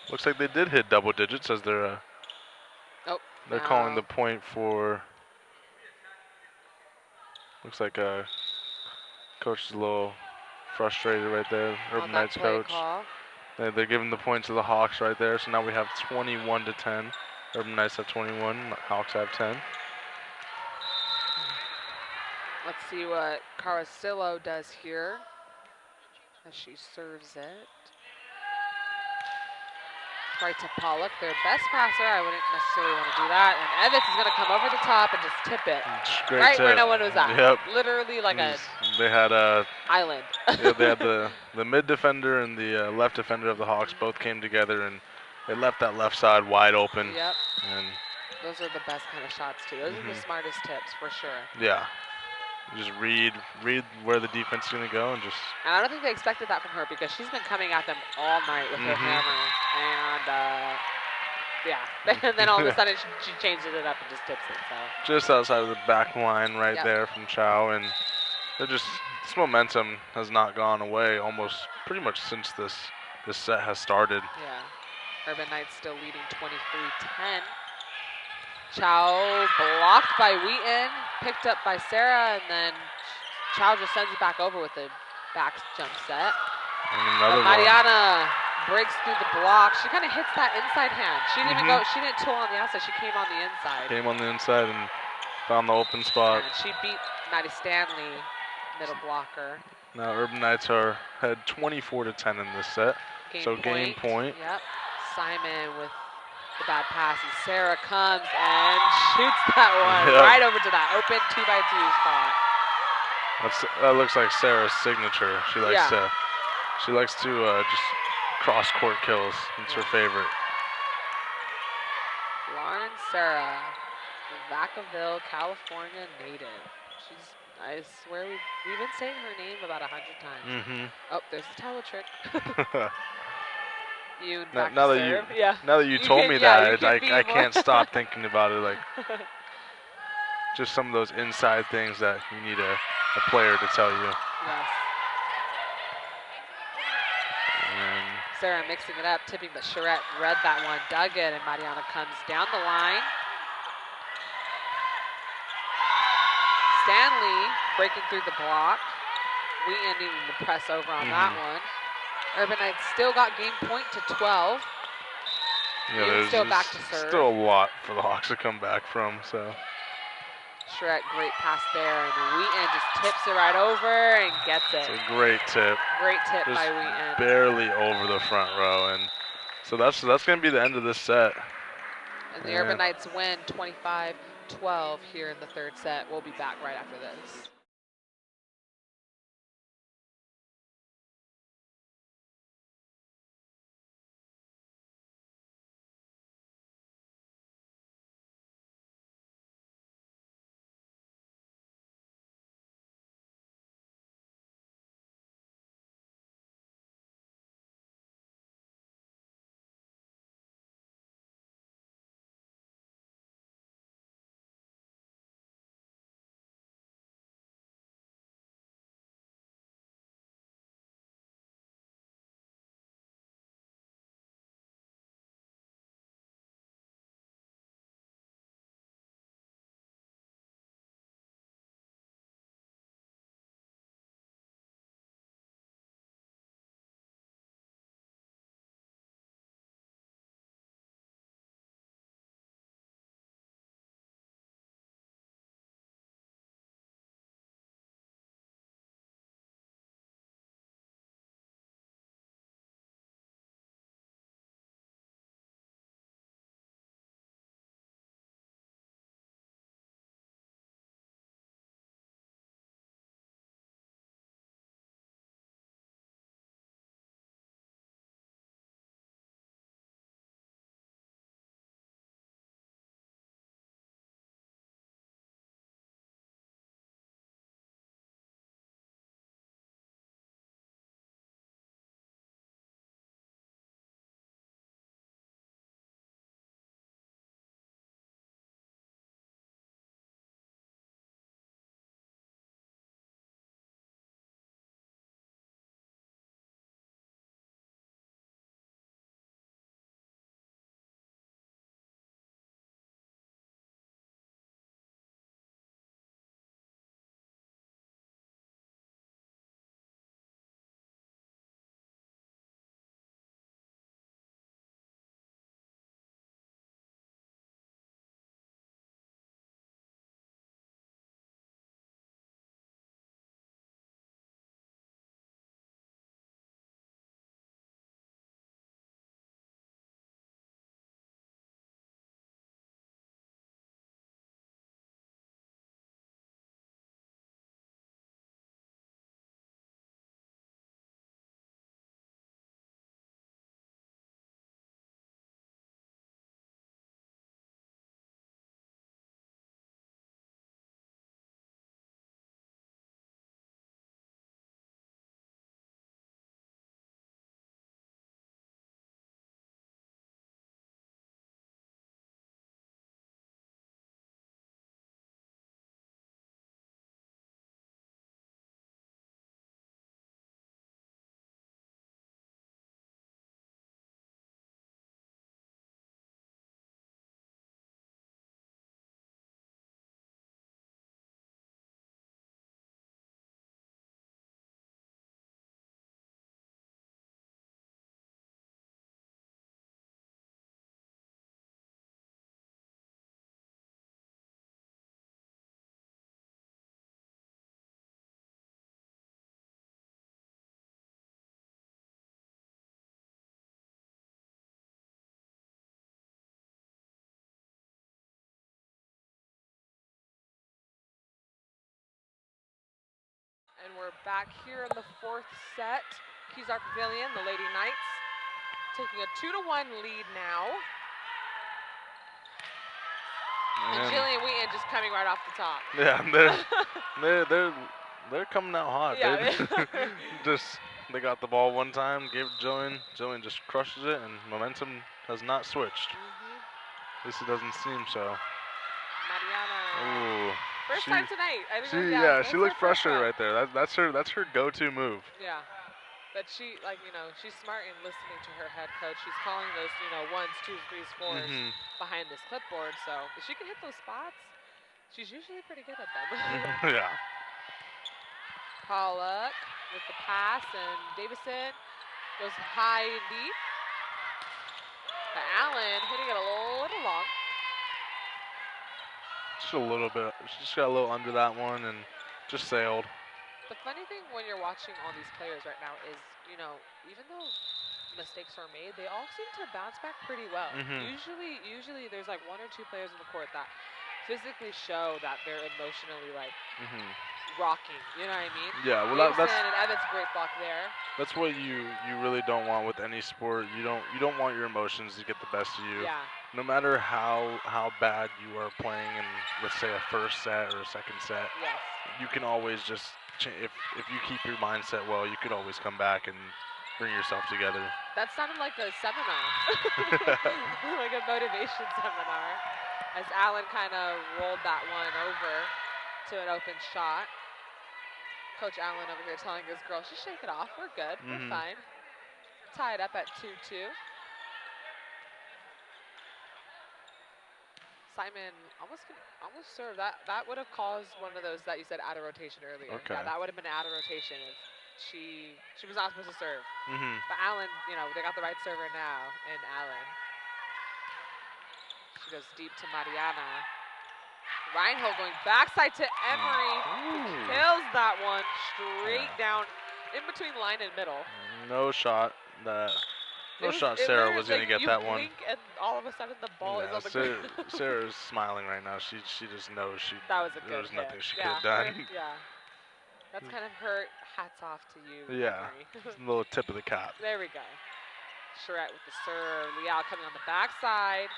[SPEAKER 2] looks like they did hit double digits as they're calling the point for. Looks like coach is a little frustrated right there. Urban Knights coach. They're giving the point to the Hawks right there. So now we have 21-10. Urban Knights have 21. Hawks have 10.
[SPEAKER 1] Let's see what Caracillo does here as she serves it. Right to Pollock, their best passer. I wouldn't necessarily want to do that. And Evans is going to come over the top and just tip it. Right where no one was at.
[SPEAKER 2] Yep.
[SPEAKER 1] Literally like
[SPEAKER 2] they had a
[SPEAKER 1] island.
[SPEAKER 2] Yeah, they had the mid defender and the left defender of the Hawks both came together, and they left that left side wide open.
[SPEAKER 1] Yep.
[SPEAKER 2] And
[SPEAKER 1] those are the best kind of shots too. Those are the smartest tips for sure.
[SPEAKER 2] Yeah. Just read where the defense is going to go and just.
[SPEAKER 1] And I don't think they expected that from her because she's been coming at them all night with her hammer. And and then all of a sudden she changes it up and just tips it. So.
[SPEAKER 2] Just outside of the back line right there from Chow, and they're just this momentum has not gone away almost pretty much since this set has started.
[SPEAKER 1] Yeah. Urban Knights still leading 23-10. Chow blocked by Wheaton, picked up by Sarah, and then Chow just sends it back over with the back jump set.
[SPEAKER 2] And another
[SPEAKER 1] Mariana breaks through the block. She kind of hits that inside hand. She didn't even go. She didn't tool on the outside. She came on the inside.
[SPEAKER 2] Came on the inside and found the open spot.
[SPEAKER 1] And she beat Maddie Stanley, middle blocker.
[SPEAKER 2] Now Urban Knights are had 24-10 in this set. Game point.
[SPEAKER 1] Yep. Simon with the bad pass, and Sarah comes and shoots that one right over to that open 2x2 spot.
[SPEAKER 2] That looks like Sarah's signature. She likes to just cross court kills. It's her favorite.
[SPEAKER 1] Lauren Sarah, Vacaville, California native. I swear we've been saying her name about 100 times. Oh, there's the towel trick.
[SPEAKER 2] Now that you told me that, I can't stop thinking about it. Like just some of those inside things that you need a player to tell you.
[SPEAKER 1] Yes. And Sarah mixing it up, tipping, but Charette read that one, dug it, and Mariana comes down the line. Stanley breaking through the block. We ending the press over on that one. Urban Knights still got game point to 12.
[SPEAKER 2] Yeah, there's
[SPEAKER 1] still back to serve.
[SPEAKER 2] Still a lot for the Hawks to come back from. So.
[SPEAKER 1] Charette, great pass there, and Wheaton just tips it right over and gets it.
[SPEAKER 2] It's a great tip.
[SPEAKER 1] Great tip by Wheaton.
[SPEAKER 2] Barely over the front row, and so that's going to be the end of this set.
[SPEAKER 1] And the Urban Knights win 25-12 here in the third set. We'll be back right after this. we're back here in the 4th set. Kezar Pavilion, the Lady Knights, taking a 2-1 lead now. And Jillian Wheaton just coming right off the top.
[SPEAKER 2] Yeah, they're coming out hot.
[SPEAKER 1] Yeah,
[SPEAKER 2] They got the ball one time, gave it to Jillian. Jillian just crushes it, and momentum has not switched. At least it doesn't seem so.
[SPEAKER 1] Mariana.
[SPEAKER 2] Ooh.
[SPEAKER 1] First time tonight. I think
[SPEAKER 2] she looked frustrated right there. That's her go-to move.
[SPEAKER 1] Yeah. But she, she's smart in listening to her head coach. She's calling those, 1s, 2s, 3s, 4s behind this clipboard. So if she can hit those spots, she's usually pretty good at them.
[SPEAKER 2] Yeah.
[SPEAKER 1] Pollock with the pass, and Davison goes high and deep. But Allen hitting it a little long.
[SPEAKER 2] Just a little bit. She just got a little under that one and just sailed.
[SPEAKER 1] The funny thing when you're watching all these players right now is, even though mistakes are made, they all seem to bounce back pretty well. Usually there's like 1 or 2 players on the court that physically show that they're emotionally rocking. You know what I mean?
[SPEAKER 2] Yeah, well
[SPEAKER 1] that's and Evans, great block there.
[SPEAKER 2] That's what you really don't want with any sport. You don't want your emotions to get the best of you.
[SPEAKER 1] Yeah.
[SPEAKER 2] No matter how bad you are playing in, let's say, a first set or a second set.
[SPEAKER 1] Yes.
[SPEAKER 2] You can always just if you keep your mindset well, you could always come back and bring yourself together.
[SPEAKER 1] That sounded like a seminar, like a motivation seminar, as Allen kind of rolled that one over to an open shot. Coach Allen over here telling his girls, just shake it off. We're good. We're fine. Tied up at 2-2. Simon almost served. That would have caused one of those that you said out of rotation earlier.
[SPEAKER 2] Okay.
[SPEAKER 1] Yeah, that would have been out of rotation if she was not supposed to serve. But Allen, they got the right server now, and Allen. She goes deep to Mariana. Reinhold going backside to Emery. Kills that one straight down in between line and middle.
[SPEAKER 2] No shot Sarah was going to get that one.
[SPEAKER 1] You blink and all of a sudden the ball is on the ground.
[SPEAKER 2] Sarah's smiling right now. She just knows
[SPEAKER 1] that was a good
[SPEAKER 2] there was nothing
[SPEAKER 1] hit.
[SPEAKER 2] she could have done.
[SPEAKER 1] Yeah. That's kind of her hats off to you.
[SPEAKER 2] Yeah. Just a little tip of the cap.
[SPEAKER 1] There we go. Charette with the serve. Liao coming on the backside.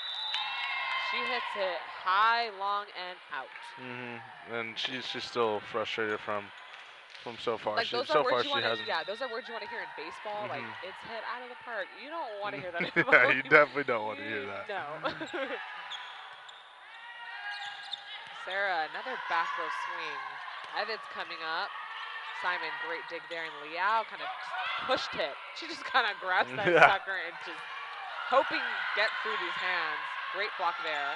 [SPEAKER 1] She hits it high, long, and out.
[SPEAKER 2] And she's still frustrated from so far.
[SPEAKER 1] Like those are words you want to hear in baseball. Like it's hit out of the park. You don't want to hear that.
[SPEAKER 2] Yeah, you definitely don't want to hear that.
[SPEAKER 1] No. Sarah, another back row swing. Evans coming up. Simon, great dig there, and Liao kind of pushed hit. She just kind of grabs that sucker and just hoping get through these hands. Great block there.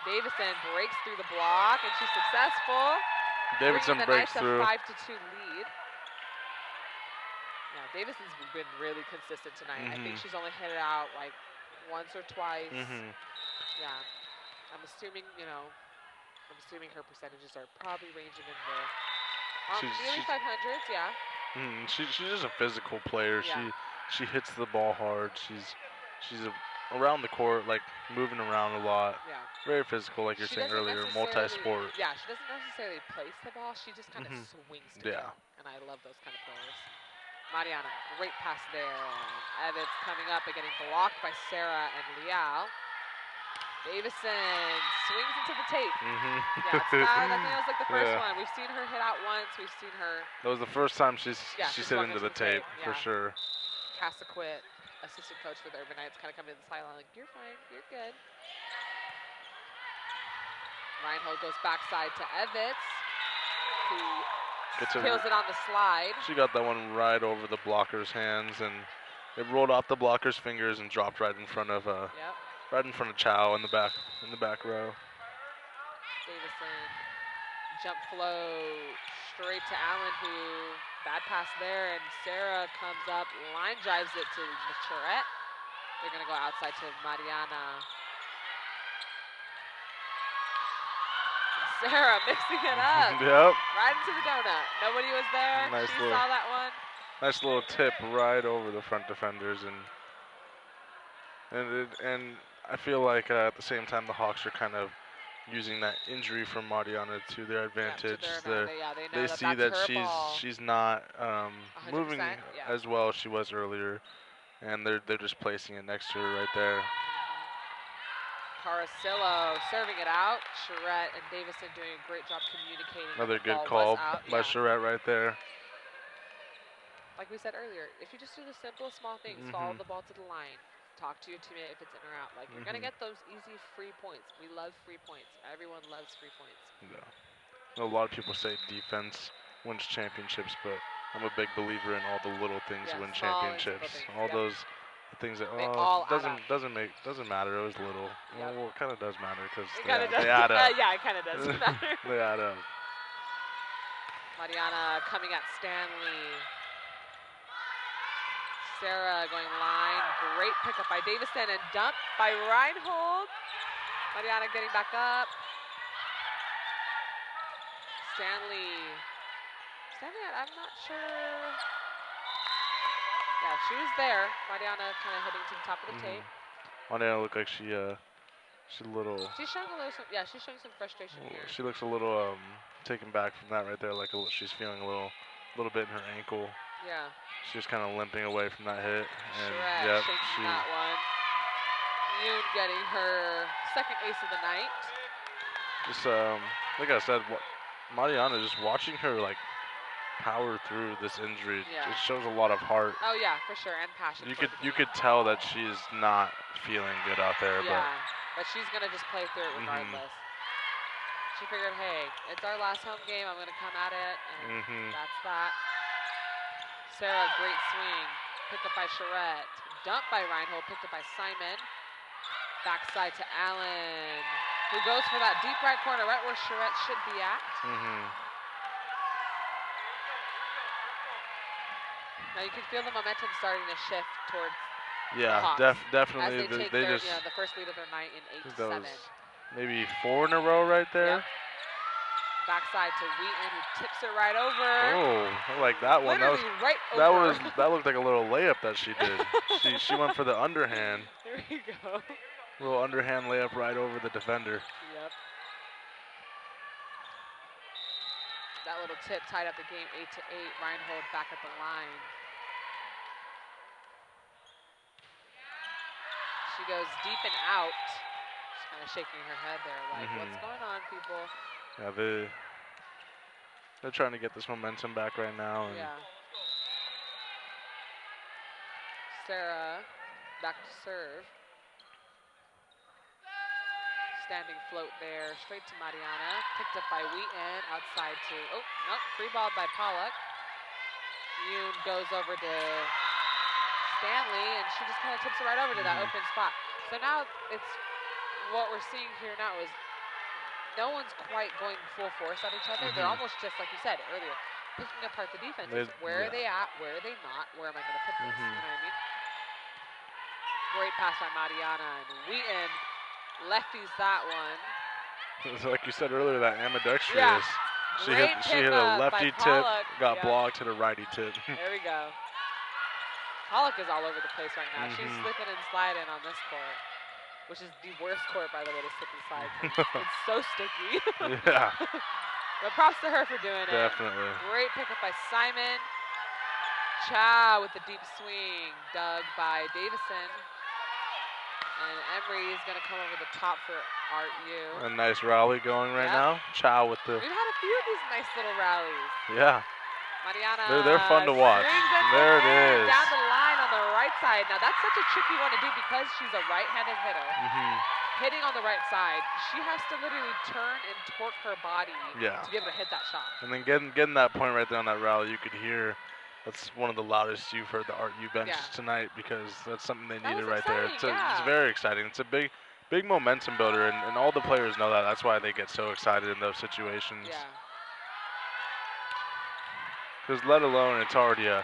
[SPEAKER 1] Davison breaks through the block, and she's successful.
[SPEAKER 2] Davidson breaks through.
[SPEAKER 1] 5-2 lead. Yeah, Davidson's been really consistent tonight. I think she's only hit it out like once or twice. Yeah, I'm assuming her percentages are probably ranging in the nearly 500s. Yeah.
[SPEAKER 2] She's just a physical player.
[SPEAKER 1] Yeah.
[SPEAKER 2] She hits the ball hard. She's around the court, like moving around a lot.
[SPEAKER 1] Yeah.
[SPEAKER 2] Very physical, like you're saying earlier, multi-sport.
[SPEAKER 1] Yeah, she doesn't necessarily place the ball. She just kind of swings to it. And I love those kind of players. Mariana, great pass there. Evans coming up and getting blocked by Sarah and Liao. Davison swings into the tape. Yeah, I think that was like the first one. We've seen her hit out once. We've seen her.
[SPEAKER 2] That was the first time she's hit into the tape, for sure.
[SPEAKER 1] Casaquit, assistant coach for the Urban Knights, kind of coming to the sideline like, you're fine, you're good. Reinhold goes backside to Evans, who kills it on the slide.
[SPEAKER 2] She got that one right over the blocker's hands, and it rolled off the blocker's fingers and dropped right in front of Chow in the back row.
[SPEAKER 1] Davison, jump flow straight to Allen, who bad pass there, and Sarah comes up, line drives it to Charette. They're gonna go outside to Mariana. Sarah mixing it up.
[SPEAKER 2] Yep.
[SPEAKER 1] Right into the donut. Nobody was there. She saw that one.
[SPEAKER 2] Nice little tip right over the front defenders, and I feel like at the same time the Hawks are kind of using that injury from Mariana to their advantage.
[SPEAKER 1] Yeah, to their, they know
[SPEAKER 2] They
[SPEAKER 1] that
[SPEAKER 2] see
[SPEAKER 1] that's
[SPEAKER 2] that
[SPEAKER 1] her ball.
[SPEAKER 2] she's not
[SPEAKER 1] 100%,
[SPEAKER 2] moving
[SPEAKER 1] yeah.
[SPEAKER 2] as well as she was earlier, and they're just placing it next to her right there.
[SPEAKER 1] Carasillo serving it out. Charette and Davison doing a great job communicating.
[SPEAKER 2] Another
[SPEAKER 1] that the
[SPEAKER 2] good
[SPEAKER 1] ball
[SPEAKER 2] call
[SPEAKER 1] was out.
[SPEAKER 2] by Charette right there.
[SPEAKER 1] Like we said earlier, if you just do the simple, small things, follow the ball to the line, talk to your teammate if it's in or out. Like, you're going to get those easy free points. We love free points. Everyone loves free points.
[SPEAKER 2] Yeah. A lot of people say defense wins championships, but I'm a big believer in all the little things win championships.
[SPEAKER 1] Things,
[SPEAKER 2] all those things that doesn't matter. It was little. Well, it kind of does matter because they add up.
[SPEAKER 1] Yeah, it kind of does matter.
[SPEAKER 2] They add up.
[SPEAKER 1] Mariana coming at Stanley. Sarah going line. Great pickup by Davison and dump by Reinhold. Mariana getting back up. Stanley, I'm not sure. Yeah, she was there. Mariana kind of heading to the top of the tape.
[SPEAKER 2] Mariana looked like she's a little.
[SPEAKER 1] She's showing a little. She's showing some frustration here.
[SPEAKER 2] She looks a little taken back from that right there. Like she's feeling a little bit in her ankle.
[SPEAKER 1] Yeah.
[SPEAKER 2] She was kind of limping away from that hit. And
[SPEAKER 1] Charette shaking that one. Yoon getting her second ace of the night.
[SPEAKER 2] Just like I said, Mariana, just watching her like power through this injury, it shows a lot of heart.
[SPEAKER 1] Oh yeah, for sure, and passion.
[SPEAKER 2] You could tell that she's not feeling good out there.
[SPEAKER 1] Yeah, but she's gonna just play through it regardless. She figured, hey, it's our last home game. I'm gonna come at it, and that's that. Sarah, great swing, picked up by Charette. Dump by Reinhold, picked up by Simon. Backside to Allen, who goes for that deep right corner, right where Charette should be at. Now you can feel the momentum starting to shift towards the Hawks.
[SPEAKER 2] Definitely.
[SPEAKER 1] As they take the first lead of their night in 8-7.
[SPEAKER 2] Maybe 4 in a row right there.
[SPEAKER 1] Yep. Backside to Wheaton, who tips it right over.
[SPEAKER 2] Oh, I like that one.
[SPEAKER 1] Right over.
[SPEAKER 2] That looked like a little layup that she did. she went for the underhand.
[SPEAKER 1] There you go.
[SPEAKER 2] Little underhand layup right over the defender.
[SPEAKER 1] Yep. That little tip tied up the game 8-8. Reinhold back at the line. She goes deep and out. She's kind of shaking her head there, like, what's going on, people?
[SPEAKER 2] Yeah, they're trying to get this momentum back right now. And
[SPEAKER 1] Sarah back to serve. Standing float there, straight to Mariana. Picked up by Wheaton, outside to, free ball by Pollock. Yoon goes over to Stanley, and she just kind of tips it right over to that open spot. So now it's, what we're seeing here now is no one's quite going full force at each other. They're almost just, like you said earlier, picking apart the defenses. Where are they at? Where are they not? Where am I going to put this? You know what I mean? Great pass by Mariana, and Wheaton lefties that one.
[SPEAKER 2] So like you said earlier, that ambidextrous.
[SPEAKER 1] Yeah.
[SPEAKER 2] She hit a lefty tip, got blocked, hit a righty tip.
[SPEAKER 1] There we go. Pollock is all over the place right now. She's slipping and sliding on this court, which is the worst court, by the way, to slip and slide. It's so sticky.
[SPEAKER 2] Yeah.
[SPEAKER 1] But props to her for doing it.
[SPEAKER 2] Definitely.
[SPEAKER 1] Great pickup by Simon. Chow with the deep swing, dug by Davison. And Emery is going to come over the top for ArtU.
[SPEAKER 2] A nice rally going right now. Chow with the...
[SPEAKER 1] We've had a few of these nice little rallies.
[SPEAKER 2] Yeah.
[SPEAKER 1] Mariana.
[SPEAKER 2] They're fun to watch. There it is.
[SPEAKER 1] Down the line on the right side. Now that's such a tricky one to do because she's a right-handed hitter. Hitting on the right side, she has to literally turn and torque her body to be able to hit that shot.
[SPEAKER 2] And then getting that point right there on that rally, you could hear that's one of the loudest you've heard the ArtU benches tonight because that's something they needed right there. It's very exciting. It's a big momentum builder, and all the players know that. That's why they get so excited in those situations.
[SPEAKER 1] Yeah.
[SPEAKER 2] Because let alone it's already a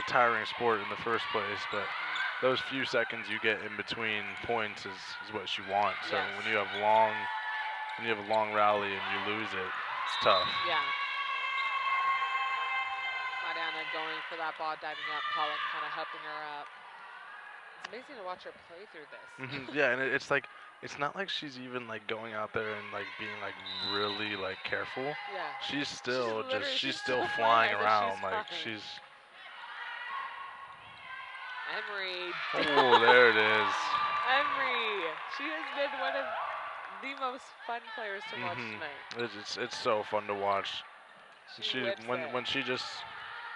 [SPEAKER 2] tiring sport in the first place, but those few seconds you get in between points is what you want. So when you have a long rally and you lose it, it's tough.
[SPEAKER 1] Yeah. Mariana going for that ball, diving up. Pollock kind of helping her up. It's amazing to watch her play through this.
[SPEAKER 2] Yeah, and it's like it's not like she's even like going out there and like being like really like careful.
[SPEAKER 1] Yeah.
[SPEAKER 2] She's still she's still
[SPEAKER 1] flying
[SPEAKER 2] flying around like
[SPEAKER 1] fine.
[SPEAKER 2] she's.
[SPEAKER 1] Emery.
[SPEAKER 2] Oh, there it is.
[SPEAKER 1] Emery. She has been one of the most fun players to watch tonight.
[SPEAKER 2] It's so fun to watch. When she just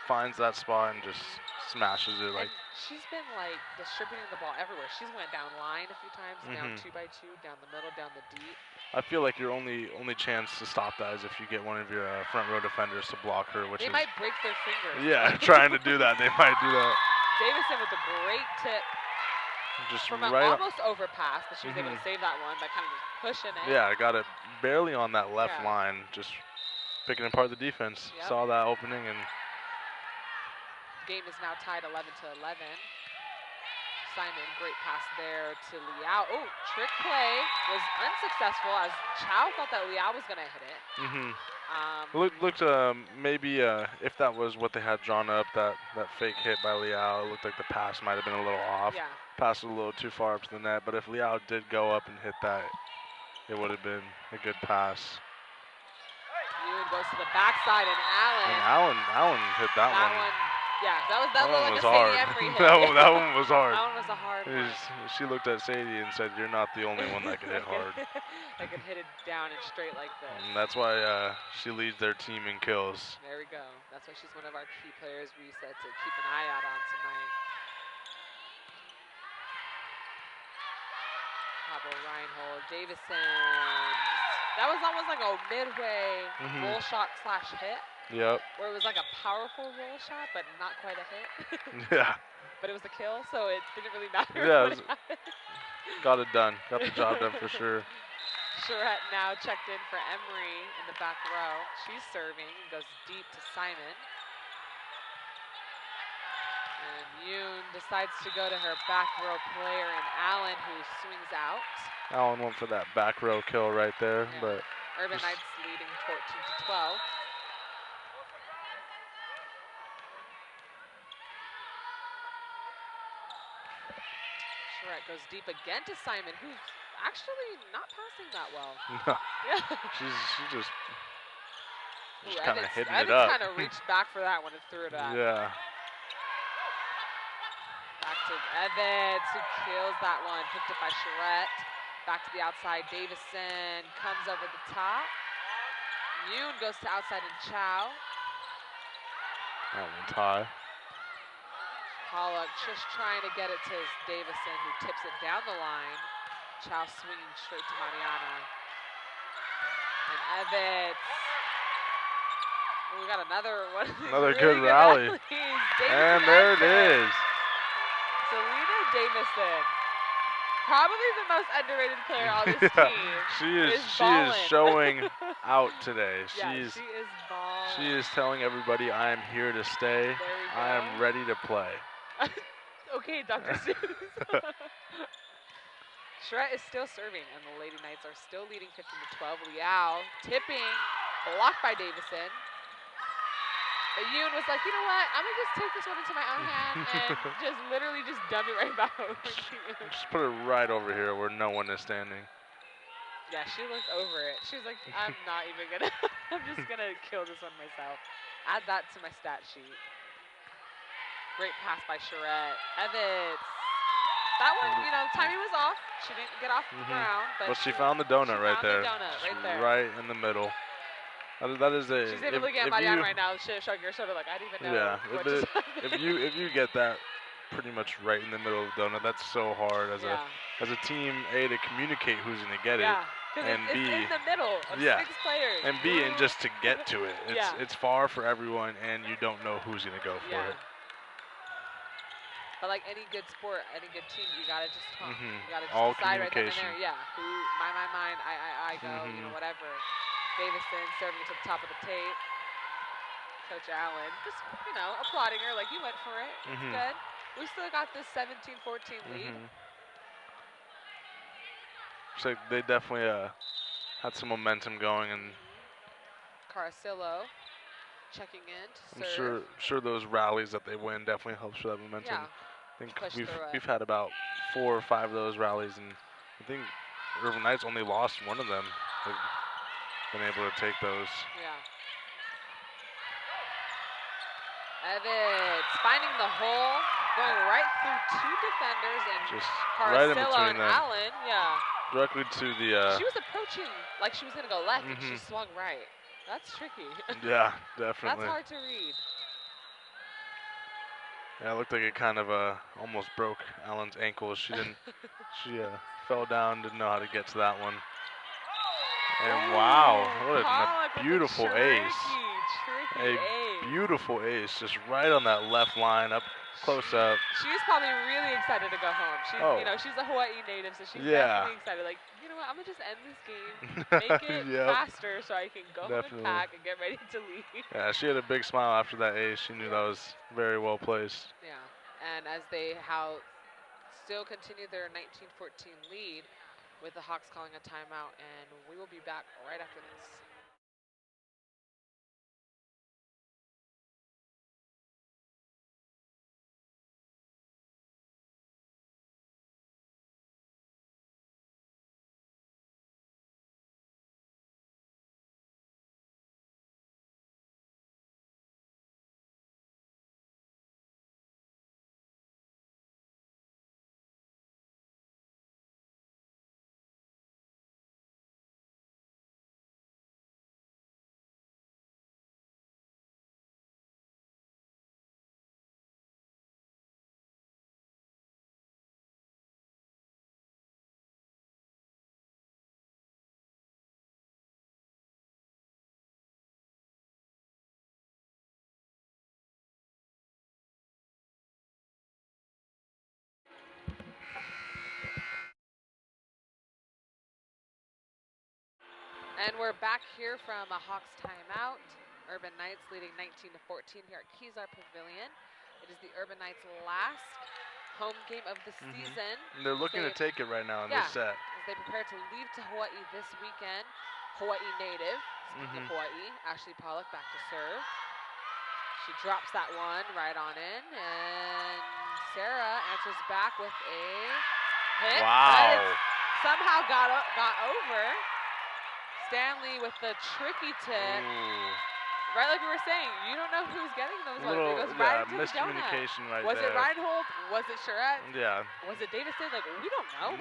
[SPEAKER 2] finds that spot and just smashes it like.
[SPEAKER 1] And she's been like distributing the ball everywhere. She's went down line a few times, down 2x2, down the middle, down the deep.
[SPEAKER 2] I feel like your only chance to stop that is if you get one of your front row defenders to block her, which
[SPEAKER 1] they might break their fingers.
[SPEAKER 2] Yeah, trying to do that, they might do that.
[SPEAKER 1] Davison with a great tip.
[SPEAKER 2] Just
[SPEAKER 1] from
[SPEAKER 2] right
[SPEAKER 1] an almost overpass, but she was able to save that one by kind of just pushing it.
[SPEAKER 2] Yeah, got it barely on that left line, just picking apart the defense.
[SPEAKER 1] Yep.
[SPEAKER 2] Saw that opening and.
[SPEAKER 1] Game is now tied 11-11. Simon, great pass there to Liao. Oh, trick play was unsuccessful as Chow thought that Liao was going to hit it.
[SPEAKER 2] Looked maybe if that was what they had drawn up, that fake hit by Liao, it looked like the pass might have been a little off.
[SPEAKER 1] Yeah.
[SPEAKER 2] Pass was a little too far up to the net, but if Liao did go up and hit that, it would have been a good pass.
[SPEAKER 1] Yoon goes to the backside, and Allen
[SPEAKER 2] hit that one.
[SPEAKER 1] Yeah, that
[SPEAKER 2] one
[SPEAKER 1] was
[SPEAKER 2] was hard. that one was hard.
[SPEAKER 1] That one was a hard one.
[SPEAKER 2] She looked at Sadie and said, "You're not the only one that can hit hard."
[SPEAKER 1] I can hit it down and straight like this.
[SPEAKER 2] And that's why she leads their team in kills.
[SPEAKER 1] There we go. That's why she's one of our key players we said to keep an eye out on tonight. Pablo Reinhold, Davison. That was almost like a midway roll shot / hit.
[SPEAKER 2] Yep.
[SPEAKER 1] Where it was like a powerful roll shot, but not quite a hit.
[SPEAKER 2] Yeah.
[SPEAKER 1] But it was a kill, so it didn't really matter.
[SPEAKER 2] Yeah. Got it done. Got the job done for sure.
[SPEAKER 1] Charette now checked in for Emery in the back row. She's serving and goes deep to Simon. And Yoon decides to go to her back row player and Allen, who swings out.
[SPEAKER 2] Allen went for that back row kill right there, but
[SPEAKER 1] Urban Knights leading 14-12. Charette goes deep again to Simon, who's actually not passing that well.
[SPEAKER 2] Yeah. She just kind of hitting it
[SPEAKER 1] up.
[SPEAKER 2] Evans
[SPEAKER 1] kind of reached back for that one and threw it out.
[SPEAKER 2] Yeah.
[SPEAKER 1] Back to Evans, who kills that one. Picked up by Charette. Back to the outside. Davison comes over the top. Yoon goes to outside and Chow.
[SPEAKER 2] That one's high.
[SPEAKER 1] Pollock just trying to get it to Davison, who tips it down the line. Chow swinging straight to Mariana. And Evans. Oh, we got another one.
[SPEAKER 2] Another good rally. And there it is.
[SPEAKER 1] Selena Davison. Probably the most underrated player on this team.
[SPEAKER 2] She is showing out today.
[SPEAKER 1] Yeah, she is balling.
[SPEAKER 2] She is telling everybody, I am here to stay. I am ready to play.
[SPEAKER 1] Okay, Dr. Seuss. Charette is still serving, and the Lady Knights are still leading 15-12. Liao tipping, blocked by Davison. But Yoon was like, you know what? I'm going to just take this one into my own hand and just literally just dump it right back over to you.
[SPEAKER 2] Just put it right over here where no one is standing.
[SPEAKER 1] Yeah, she looked over it. She was like, I'm not even going to, I'm just going to kill this one myself. Add that to my stat sheet. Great pass by Charette. Evans. That one, you know, timing was off. She didn't get off the ground. But
[SPEAKER 2] she found the donut right there.
[SPEAKER 1] Right
[SPEAKER 2] in the middle. That is a.
[SPEAKER 1] She's even looking at Mariana right now, shrugging her shoulder like, I didn't even know.
[SPEAKER 2] Yeah, if you get that pretty much right in the middle of the donut, that's so hard as a team A to communicate who's gonna get it, and
[SPEAKER 1] it's
[SPEAKER 2] B
[SPEAKER 1] in the middle of 6 players.
[SPEAKER 2] And B and just to get to it, it's far for everyone, and you don't know who's gonna go for it.
[SPEAKER 1] But like any good sport, any good team, you gotta just talk. You gotta just
[SPEAKER 2] all
[SPEAKER 1] decide right then and
[SPEAKER 2] communication.
[SPEAKER 1] there. Yeah, who, mine, I go, you know, whatever. Davison serving to the top of the tape. Coach Allen just, you know, applauding her like you went for it. It's good. We still got this 17-14 lead.
[SPEAKER 2] So they definitely had some momentum going, and
[SPEAKER 1] Carasillo checking in to
[SPEAKER 2] I'm
[SPEAKER 1] serve.
[SPEAKER 2] sure those rallies that they win definitely helps for that momentum.
[SPEAKER 1] Yeah.
[SPEAKER 2] I think we've had about 4 or 5 of those rallies, and I think Urban Knights only lost one of them. They've been able to take those.
[SPEAKER 1] Yeah. Evans finding the hole, going right through 2 defenders, and
[SPEAKER 2] just
[SPEAKER 1] right
[SPEAKER 2] in between
[SPEAKER 1] and
[SPEAKER 2] them.
[SPEAKER 1] Allen, yeah.
[SPEAKER 2] Directly to the.
[SPEAKER 1] She was approaching like she was gonna go left, and she swung right. That's tricky.
[SPEAKER 2] Yeah, definitely.
[SPEAKER 1] That's hard to read.
[SPEAKER 2] Yeah, it looked like it kind of almost broke Allen's ankles. She didn't. She fell down, didn't know how to get to that one. And wow, what a beautiful ace.
[SPEAKER 1] Tricky ace.
[SPEAKER 2] Beautiful ace, just right on that left line, up close up.
[SPEAKER 1] She's probably really excited to go home. She's, you know, she's a Hawaii native, so she's definitely excited. Like, you know what, I'm gonna just end this game, make it faster, so I can go home and pack and get ready to leave.
[SPEAKER 2] Yeah, she had a big smile after that ace. She knew that was very well placed.
[SPEAKER 1] Yeah, and as they still continue their 19-14 lead, with the Hawks calling a timeout, and we will be back right after this. And we're back here from a Hawks timeout. Urban Knights leading 19-14 here at Kezar Pavilion. It is the Urban Knights' last home game of the season.
[SPEAKER 2] And they're looking to take it right now in this set.
[SPEAKER 1] As they prepare to leave to Hawaii this weekend. Hawaii native, speaking of Hawaii, Ashley Pollock back to serve. She drops that one right on in, and Sarah answers back with a hit.
[SPEAKER 2] Wow.
[SPEAKER 1] Somehow got over. Stanley with the tricky tip.
[SPEAKER 2] Ooh.
[SPEAKER 1] Right like we were saying, you don't know who's getting those ones. It goes right into the donut.
[SPEAKER 2] Miscommunication right
[SPEAKER 1] was
[SPEAKER 2] there.
[SPEAKER 1] Was it Reinhold? Was it Charette?
[SPEAKER 2] Yeah.
[SPEAKER 1] Was it Davison? Like, we don't know.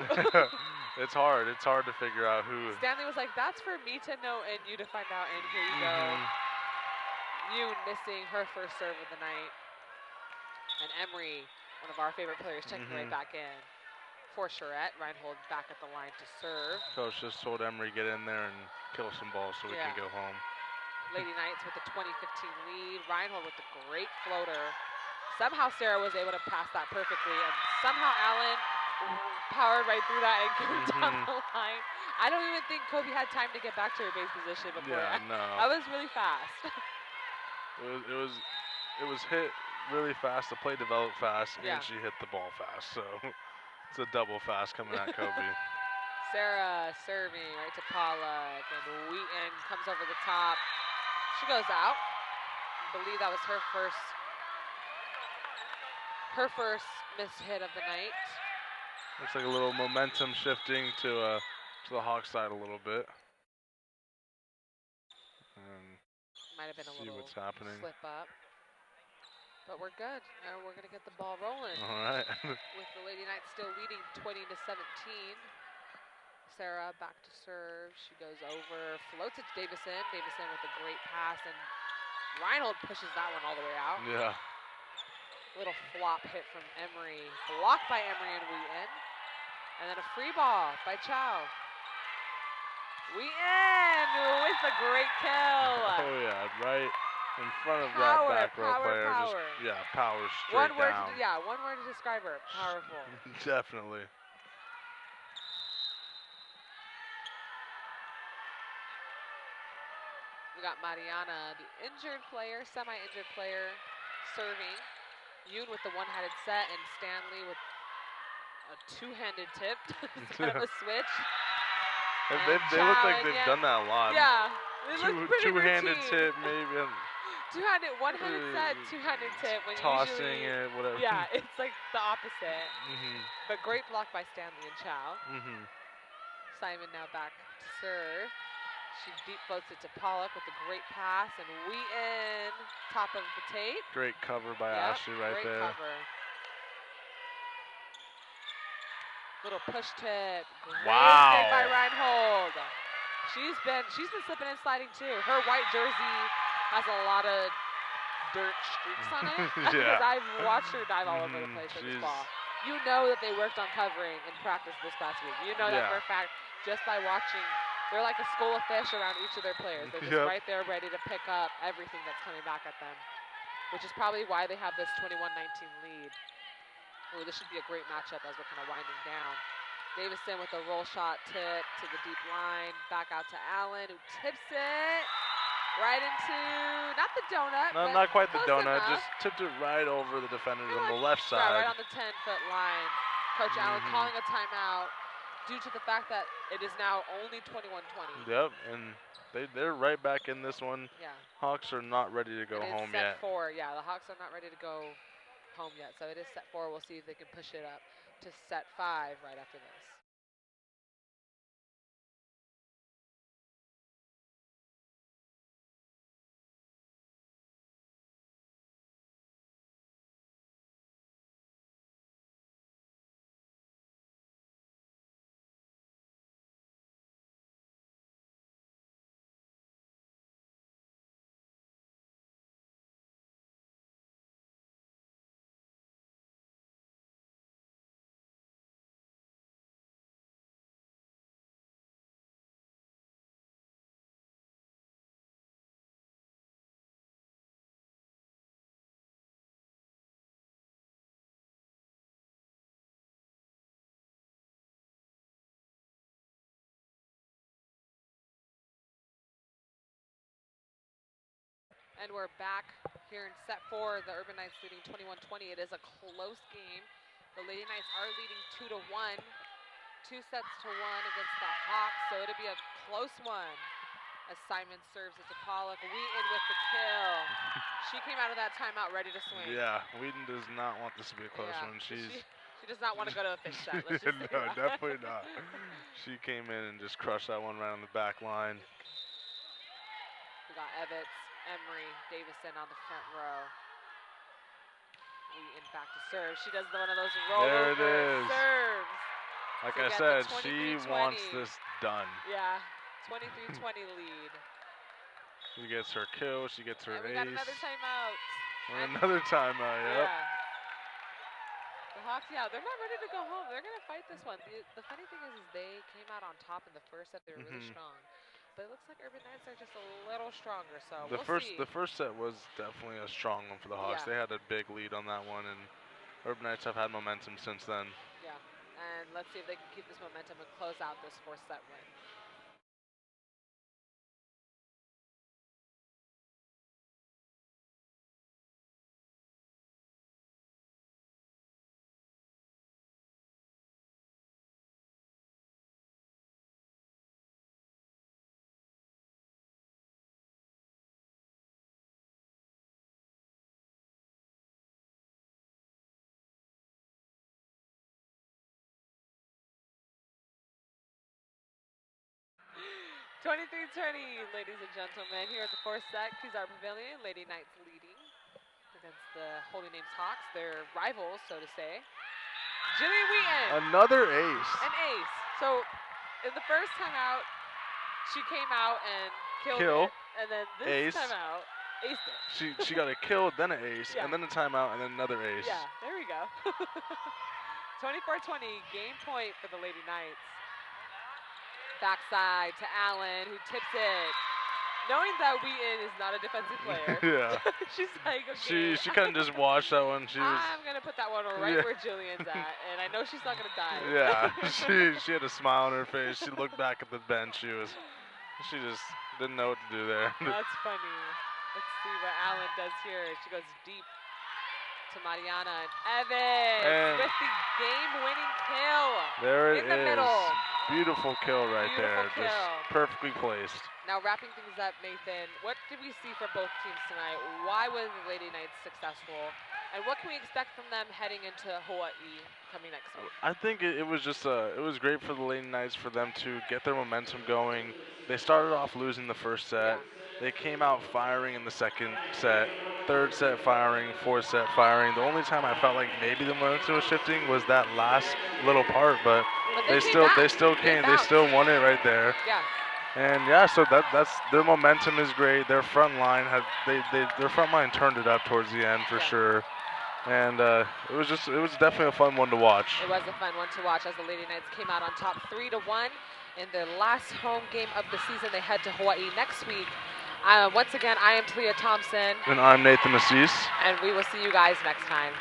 [SPEAKER 2] It's hard. It's hard to figure out who.
[SPEAKER 1] Stanley was like, that's for me to know and you to find out, and here you go. Yoon missing her first serve of the night. And Emery, one of our favorite players, checking right back in. For Charette, Reinhold back at the line to serve.
[SPEAKER 2] Coach just told Emery get in there and kill some balls so we can go home.
[SPEAKER 1] Lady Knights with the 20-15 lead. Reinhold with the great floater. Somehow Sarah was able to pass that perfectly, and somehow Allen powered right through that and came down the line. I don't even think Kobe had time to get back to her base position before that.
[SPEAKER 2] No.
[SPEAKER 1] That was really fast.
[SPEAKER 2] It was hit really fast. The play developed fast, and she hit the ball fast. So it's a double fast coming at Kobe.
[SPEAKER 1] Sarah serving right to Pollock, and Wheaton comes over the top. She goes out. I believe that was her first missed hit of the night.
[SPEAKER 2] Looks like a little momentum shifting to the Hawks side a little bit. And
[SPEAKER 1] might have been a little
[SPEAKER 2] happening.
[SPEAKER 1] slip up. But we're good, and we're going to get the ball rolling.
[SPEAKER 2] All right.
[SPEAKER 1] With the Lady Knights still leading 20-17. Sarah back to serve. She goes over, floats it to Davison. Davison with a great pass, and Reinhold pushes that one all the way out.
[SPEAKER 2] Yeah.
[SPEAKER 1] Little flop hit from Emery. Blocked by Emery and Wheaton. And then a free ball by Chow. Wheaton with a great kill.
[SPEAKER 2] Oh, yeah, right in front of that back row player.
[SPEAKER 1] Power.
[SPEAKER 2] Just, power straight down.
[SPEAKER 1] One word to describe her. Powerful.
[SPEAKER 2] Definitely.
[SPEAKER 1] We got Mariana, the injured player, semi-injured player, serving. Yoon with the one-handed set, and Stanley with a two-handed tip. It's kind of a switch.
[SPEAKER 2] They look like they've done that a lot.
[SPEAKER 1] Yeah.
[SPEAKER 2] Two-handed tip, maybe.
[SPEAKER 1] Two-handed, one-handed set, two-handed tip. When
[SPEAKER 2] tossing
[SPEAKER 1] usually,
[SPEAKER 2] it, whatever.
[SPEAKER 1] Yeah, it's like the opposite. But great block by Stanley and Chow. Simon now back to serve. She deep floats it to Pollock with a great pass, and Wheaton, top of the tape.
[SPEAKER 2] Great cover by Ashley right there.
[SPEAKER 1] Great cover. Little push tip. Great dig by Reinhold. She's been slipping and sliding too. Her white jersey has a lot of dirt streaks on it. Because I've watched her dive all over the place with this ball. You know that they worked on covering in practice this past week. You know that for a fact just by watching. They're like a school of fish around each of their players. They're just right there ready to pick up everything that's coming back at them, which is probably why they have this 21-19 lead. Oh, this should be a great matchup as we're kind of winding down. Davison with a roll shot tip to the deep line. Back out to Allen, who tips it right into, not the donut,
[SPEAKER 2] no,
[SPEAKER 1] but
[SPEAKER 2] not quite the donut,
[SPEAKER 1] enough.
[SPEAKER 2] just tipped it right over the defenders on the left side.
[SPEAKER 1] Yeah, right on the 10-foot line. Coach Allen calling a timeout due to the fact that it is now only 21-20.
[SPEAKER 2] Yep, and they're right back in this one.
[SPEAKER 1] Yeah.
[SPEAKER 2] Hawks are not ready to go home yet.
[SPEAKER 1] Set 4. Yeah, the Hawks are not ready to go home yet. So it is set 4. We'll see if they can push it up to set 5 right after this. And we're back here in set 4. The Urban Knights leading 21-20. It is a close game. The Lady Knights are leading 2-1. 2 sets to 1 against the Hawks, so it'll be a close one. As Simon serves it to Pollock. Wheaton with the kill. She came out of that timeout ready to swing.
[SPEAKER 2] Yeah, Wheaton does not want this to be a close one.
[SPEAKER 1] She does not want to go to a fifth set. Let's just say
[SPEAKER 2] no, definitely not. She came in and just crushed that one right on the back line.
[SPEAKER 1] We got Evitz, Emery, Davison on the front row. Wheaton back to serve. She does one of those rollover serves.
[SPEAKER 2] Like I said, she wants this done.
[SPEAKER 1] Yeah, 23-20 lead.
[SPEAKER 2] She gets her kill. She gets her ace.
[SPEAKER 1] We got another timeout.
[SPEAKER 2] Another timeout, yep.
[SPEAKER 1] Yeah. The Hawks, they're not ready to go home. They're going to fight this one. The funny thing is they came out on top in the first set. They were really strong. But it looks like Urban Knights are just a little stronger, so we'll see.
[SPEAKER 2] The first set was definitely a strong one for the Hawks. They had a big lead on that one, and Urban Knights have had momentum since then.
[SPEAKER 1] Yeah, and let's see if they can keep this momentum and close out this 4th set win. Ladies and gentlemen, here at the 4th set, Kuzar Pavilion, Lady Knights leading against the Holy Names Hawks, their rivals, so to say. Jillian Wheaton.
[SPEAKER 2] Another ace.
[SPEAKER 1] An ace. So in the first time out, she came out and killed it, and then this time out, aced
[SPEAKER 2] it. She got a kill, then an ace, and then a timeout, and then another ace.
[SPEAKER 1] Yeah, there we go. 24-20, game point for the Lady Knights. Backside to Allen, who tips it. Knowing that Wheaton is not a defensive player.
[SPEAKER 2] Yeah.
[SPEAKER 1] She's like, okay.
[SPEAKER 2] She kind of just watched that one.
[SPEAKER 1] I'm going to put that one right where Jillian's at, and I know she's not going to die.
[SPEAKER 2] Yeah, she had a smile on her face. She looked back at the bench. She just didn't know what to do there.
[SPEAKER 1] That's funny. Let's see what Allen does here. She goes deep to Mariana, and Evans with the game-winning kill.
[SPEAKER 2] There it is.
[SPEAKER 1] In the middle.
[SPEAKER 2] Beautiful kill right there.
[SPEAKER 1] Kill.
[SPEAKER 2] Just perfectly placed.
[SPEAKER 1] Now, wrapping things up, Nathan, what did we see from both teams tonight? Why were the Lady Knights successful? And what can we expect from them heading into Hawaii coming next week?
[SPEAKER 2] I think it was just it was great for the Lady Knights for them to get their momentum going. They started off losing the first set.
[SPEAKER 1] Yeah.
[SPEAKER 2] They came out firing in the second set, third set firing, fourth set firing. The only time I felt like maybe the momentum was shifting was that last little part, but they still won it right there.
[SPEAKER 1] Yeah.
[SPEAKER 2] And yeah, so that's their momentum is great. Their front line their front line turned it up towards the end for sure. And it was definitely a fun one to watch.
[SPEAKER 1] It was a fun one to watch as the Lady Knights came out on top 3-1 in their last home game of the season. They head to Hawaii next week. Once again, I am Talia Thompson.
[SPEAKER 2] And I'm Nathan Assis.
[SPEAKER 1] And we will see you guys next time.